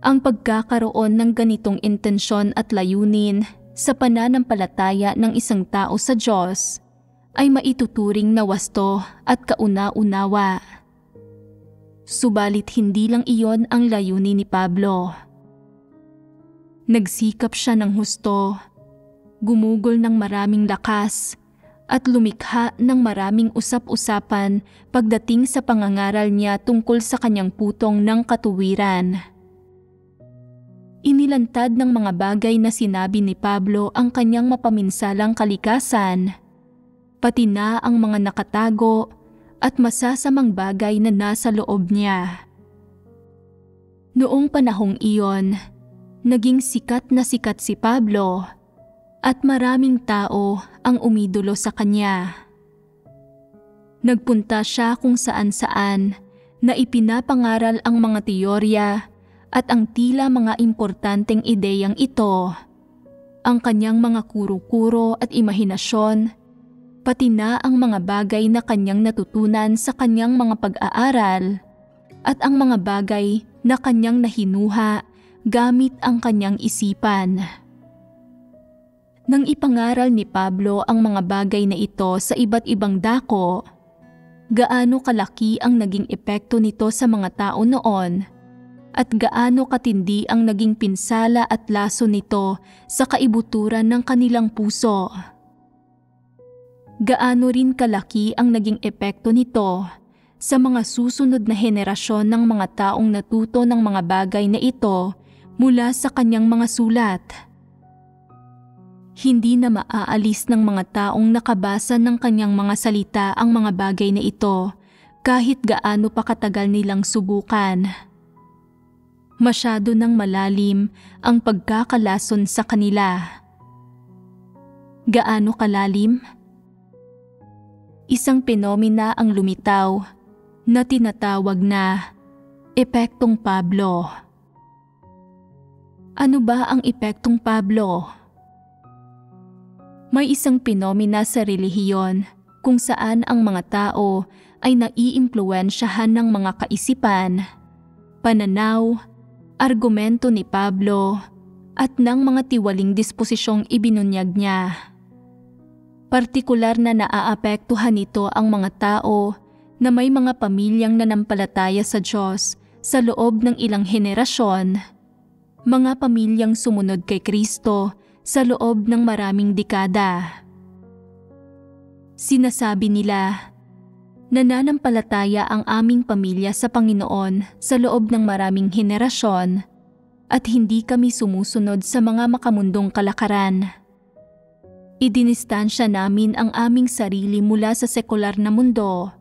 Ang pagkakaroon ng ganitong intensyon at layunin sa pananampalataya ng isang tao sa Diyos ay maituturing na wasto at kauna-unawa. Subalit hindi lang iyon ang layunin ni Pablo. Nagsikap siya ng husto, gumugol ng maraming lakas, at lumikha ng maraming usap-usapan pagdating sa pangangaral niya tungkol sa kanyang putong ng katuwiran. Inilantad ng mga bagay na sinabi ni Pablo ang kanyang mapaminsalang kalikasan, pati na ang mga nakatago at masasamang bagay na nasa loob niya. Noong panahong iyon, naging sikat na sikat si Pablo at maraming tao ang umidolo sa kanya. Nagpunta siya kung saan-saan na ipinapangaral ang mga teorya at ang tila mga importanteng ideyang ito, ang kanyang mga kuro-kuro at imahinasyon, pati na ang mga bagay na kanyang natutunan sa kanyang mga pag-aaral at ang mga bagay na kanyang nahinuha gamit ang kanyang isipan. Nang ipangaral ni Pablo ang mga bagay na ito sa iba't ibang dako, gaano kalaki ang naging epekto nito sa mga tao noon at gaano katindi ang naging pinsala at laso nito sa kaibuturan ng kanilang puso. Gaano rin kalaki ang naging epekto nito sa mga susunod na henerasyon ng mga taong natuto ng mga bagay na ito mula sa kanyang mga sulat. Hindi na maaalis ng mga taong nakabasa ng kanyang mga salita ang mga bagay na ito kahit gaano pa katagal nilang subukan. Masyado nang malalim ang pagkakalason sa kanila. Gaano kalalim? Isang penomena ang lumitaw na tinatawag na epektong Pablo. Ano ba ang epektong Pablo? May isang penomena sa relihiyon kung saan ang mga tao ay naiimpluwensyahan ng mga kaisipan, pananaw, argumento ni Pablo at ng mga tiwaling disposisyong ibinunyag niya. Partikular na naaapektuhan nito ang mga tao na may mga pamilyang nanampalataya sa Diyos sa loob ng ilang henerasyon, mga pamilyang sumunod kay Kristo sa loob ng maraming dekada. Sinasabi nila, nananampalataya ang aming pamilya sa Panginoon sa loob ng maraming henerasyon at hindi kami sumusunod sa mga makamundong kalakaran. Idinistansya namin ang aming sarili mula sa sekular na mundo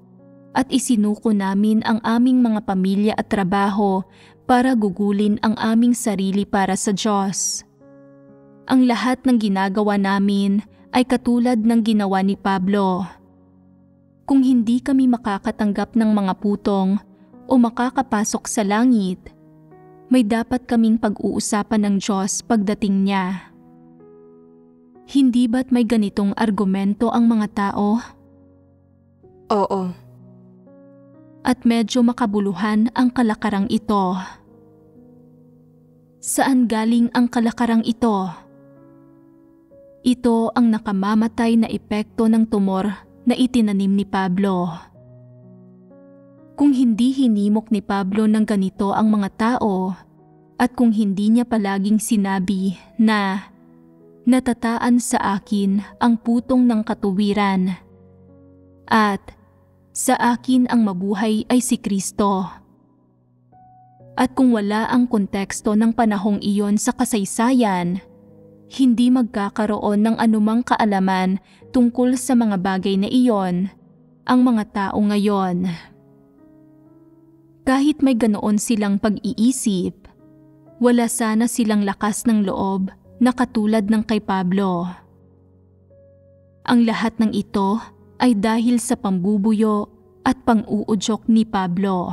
at isinuko namin ang aming mga pamilya at trabaho para gugulin ang aming sarili para sa Diyos. Ang lahat ng ginagawa namin ay katulad ng ginawa ni Pablo. Kung hindi kami makakatanggap ng mga putong o makakapasok sa langit, may dapat kaming pag-uusapan ng Diyos pagdating niya. Hindi ba't may ganitong argumento ang mga tao? Oo. At medyo makabuluhan ang kalakarang ito. Saan galing ang kalakarang ito? Ito ang nakamamatay na epekto ng tumor na itinanim ni Pablo. Kung hindi hinimok ni Pablo ng ganito ang mga tao, at kung hindi niya palaging sinabi na natataan sa akin ang putong ng katuwiran at sa akin ang mabuhay ay si Kristo. At kung wala ang konteksto ng panahong iyon sa kasaysayan, hindi magkakaroon ng anumang kaalaman tungkol sa mga bagay na iyon ang mga tao ngayon. Kahit may ganoon silang pag-iisip, wala sana silang lakas ng loob na katulad ng kay Pablo. Ang lahat ng ito ay dahil sa pambubuyo at pang-uudyok ni Pablo.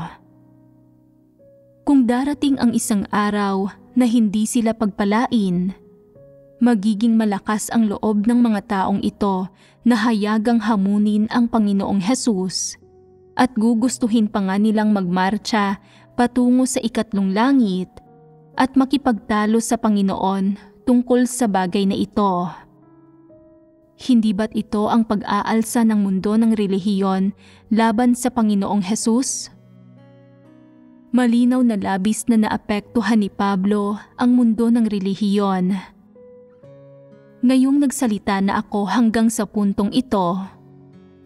Kung darating ang isang araw na hindi sila pagpalain, magiging malakas ang loob ng mga taong ito na hayagang hamunin ang Panginoong Hesus at gugustuhin pa nga nilang magmarcha patungo sa ikatlong langit at makipagtalo sa Panginoon tungkol sa bagay na ito. Hindi ba't ito ang pag-aalsa ng mundo ng relihiyon laban sa Panginoong Hesus? Malinaw na labis na naapektuhan ni Pablo ang mundo ng relihiyon. Ngayong nagsalita na ako hanggang sa puntong ito,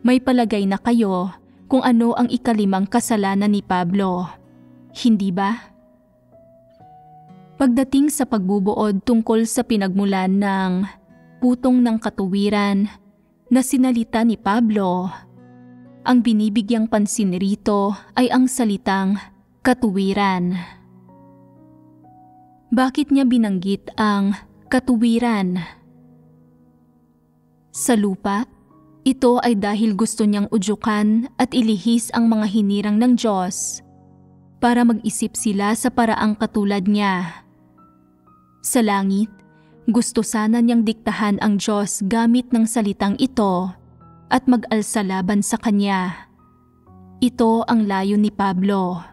may palagay na kayo kung ano ang ikalimang kasalanan ni Pablo. Hindi ba? Pagdating sa pagbubuod tungkol sa pinagmulan ng putong ng katuwiran na sinalita ni Pablo, ang binibigyang pansin rito ay ang salitang katuwiran. Bakit niya binanggit ang katuwiran? Sa lupa, ito ay dahil gusto niyang udyukan at ilihis ang mga hinirang ng Diyos para mag-isip sila sa paraang katulad niya. Sa langit, gusto sana niyang diktahan ang Diyos gamit ng salitang ito at mag-alsa laban sa Kanya. Ito ang layo ni Pablo.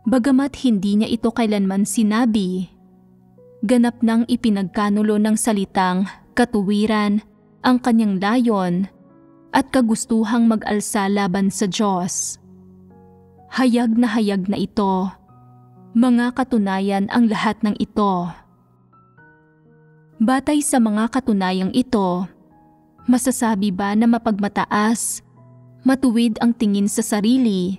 Bagamat hindi niya ito kailanman sinabi, ganap nang ipinagkanulo ng salitang katuwiran ang kanyang layon at kagustuhang mag-alsa laban sa Diyos. Hayag na ito. Mga katunayan ang lahat ng ito. Batay sa mga katunayang ito, masasabi ba na mapagmataas, matuwid ang tingin sa sarili,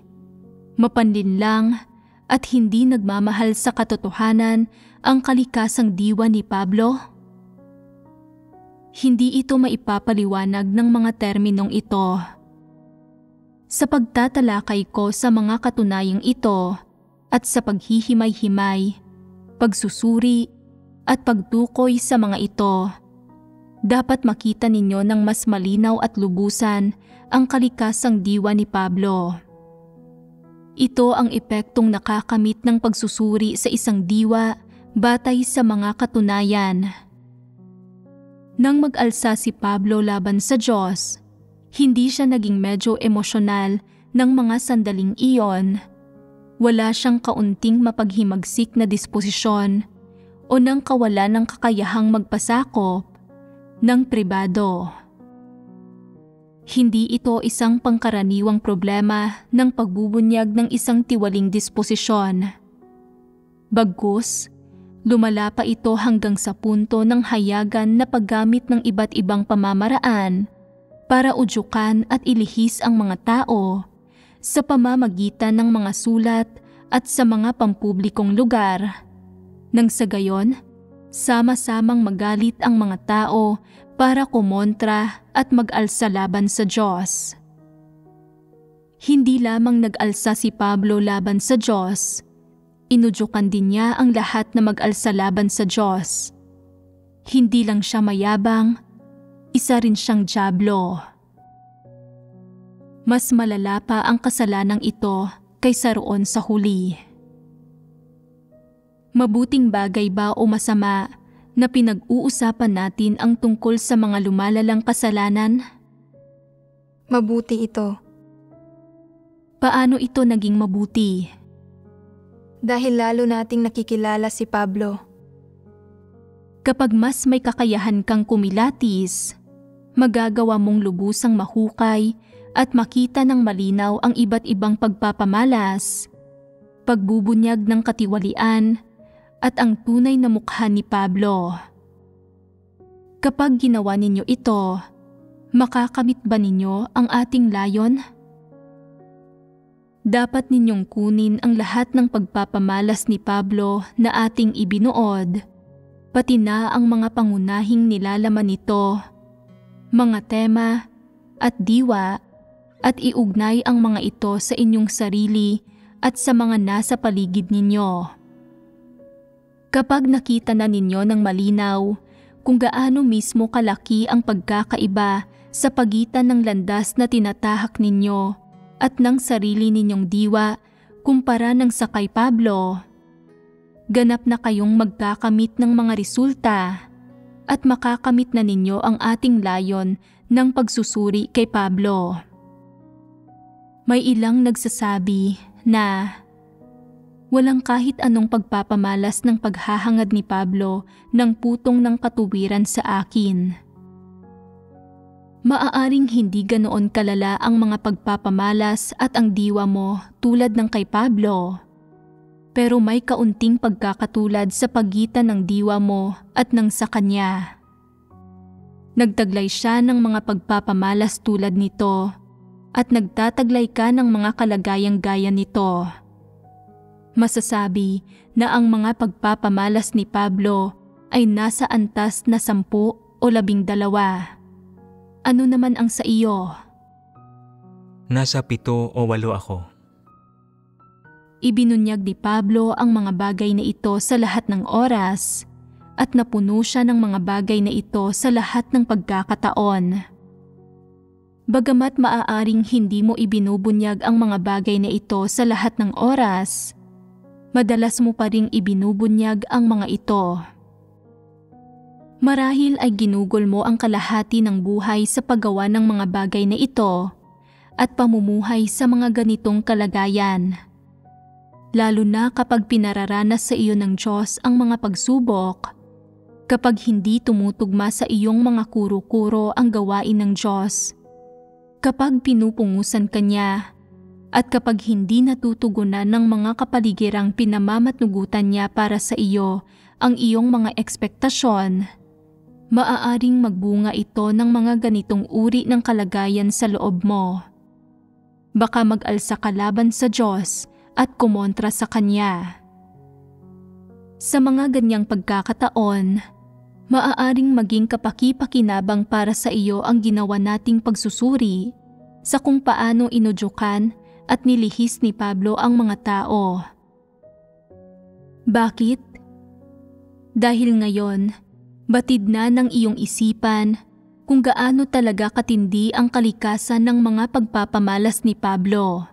mapanlinlang at hindi nagmamahal sa katotohanan ang kalikasang diwa ni Pablo? Hindi ito maipapaliwanag ng mga terminong ito. Sa pagtatalakay ko sa mga katunayang ito at sa paghihimay-himay, pagsusuri at pagtukoy sa mga ito, dapat makita ninyo ng mas malinaw at lubusan ang kalikasang diwa ni Pablo. Ito ang epektong nakakamit ng pagsusuri sa isang diwa batay sa mga katunayan. Nang mag-alsa si Pablo laban sa Diyos, hindi siya naging medyo emosyonal ng mga sandaling iyon. Wala siyang kaunting mapaghimagsik na disposisyon o nang kawalan ng kakayahang magpasakop ng pribado. Hindi ito isang pangkaraniwang problema ng pagbubunyag ng isang tiwaling disposisyon. Bagkus, lumala pa ito hanggang sa punto ng hayagan na paggamit ng iba't ibang pamamaraan para udyukan at ilihis ang mga tao sa pamamagitan ng mga sulat at sa mga pampublikong lugar. Nang sa gayon, sama-samang magalit ang mga tao para kumontra at mag-alsa laban sa Diyos. Hindi lamang nag-alsa si Pablo laban sa Diyos, inudyukan din niya ang lahat na mag-alsa laban sa Diyos. Hindi lang siya mayabang, isa rin siyang dyablo. Mas malala pa ang kasalanang ito kaysa roon sa huli. Mabuting bagay ba o masama na pinag-uusapan natin ang tungkol sa mga lumalalang kasalanan? Mabuti ito. Paano ito naging mabuti? Dahil lalo nating nakikilala si Pablo. Kapag mas may kakayahan kang kumilatis, magagawa mong lubusang mahukay at makita ng malinaw ang iba't ibang pagpapamalas, pagbubunyag ng katiwalian, at ang tunay na mukha ni Pablo. Kapag ginawa ninyo ito, makakamit ba ninyo ang ating layon? Dapat ninyong kunin ang lahat ng pagpapamalas ni Pablo na ating ibinuod, pati na ang mga pangunahing nilalaman nito, mga tema at diwa, at iugnay ang mga ito sa inyong sarili at sa mga nasa paligid ninyo. Kapag nakita na ninyo ng malinaw kung gaano mismo kalaki ang pagkakaiba sa pagitan ng landas na tinatahak ninyo at ng sarili ninyong diwa kumpara ng sa kay Pablo. Ganap na kayong magkakamit ng mga resulta at makakamit na ninyo ang ating layon ng pagsusuri kay Pablo. May ilang nagsasabi na walang kahit anong pagpapamalas ng paghahangad ni Pablo ng putong ng katuwiran sa akin. Maaaring hindi ganoon kalala ang mga pagpapamalas at ang diwa mo tulad ng kay Pablo. Pero may kaunting pagkakatulad sa pagitan ng diwa mo at ng sa kanya. Nagtaglay siya ng mga pagpapamalas tulad nito at nagtataglay ka ng mga kalagayang gaya nito. Masasabi na ang mga pagpapamalas ni Pablo ay nasa antas na 10 o 12. Ano naman ang sa iyo? Nasa 7 o 8 ako. Ibinunyag ni Pablo ang mga bagay na ito sa lahat ng oras at napuno siya ng mga bagay na ito sa lahat ng pagkakataon. Bagamat maaaring hindi mo ibinubunyag ang mga bagay na ito sa lahat ng oras, madalas mo pa ring ibinubunyag ang mga ito. Marahil ay ginugol mo ang kalahati ng buhay sa paggawa ng mga bagay na ito at pamumuhay sa mga ganitong kalagayan. Lalo na kapag pinararanas sa iyo ng Diyos ang mga pagsubok, kapag hindi tumutugma sa iyong mga kuro-kuro ang gawain ng Diyos, kapag pinupungusan ka niya, at kapag hindi natutugunan ng mga kapaligirang pinamamatnugutan niya para sa iyo ang iyong mga ekspektasyon, maaaring magbunga ito ng mga ganitong uri ng kalagayan sa loob mo. Baka mag-alsa ka laban sa Diyos at kumontra sa Kanya. Sa mga ganyang pagkakataon, maaaring maging kapaki-pakinabang para sa iyo ang ginawa nating pagsusuri sa kung paano inudyukan at nilihis ni Pablo ang mga tao. Bakit? Dahil ngayon, batid na ng iyong isipan kung gaano talaga katindi ang kalikasan ng mga pagpapamalas ni Pablo.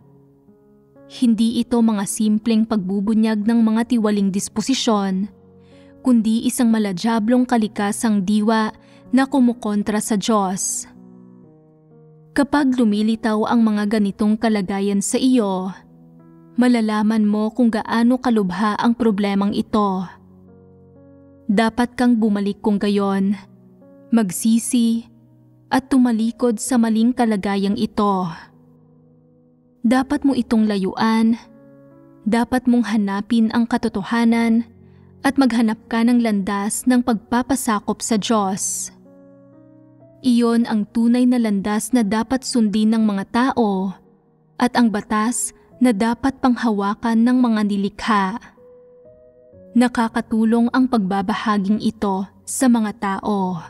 Hindi ito mga simpleng pagbubunyag ng mga tiwaling disposisyon, kundi isang maladyablong kalikasang diwa na kumukontra sa Diyos. Kapag lumilitaw ang mga ganitong kalagayan sa iyo, malalaman mo kung gaano kalubha ang problemang ito. Dapat kang bumalik kung gayon, magsisi, at tumalikod sa maling kalagayang ito. Dapat mo itong layuan, dapat mong hanapin ang katotohanan at maghanap ka ng landas ng pagpapasakop sa Diyos. Iyon ang tunay na landas na dapat sundin ng mga tao at ang batas na dapat panghawakan ng mga nilikha. Nakakatulong ang pagbabahaging ito sa mga tao.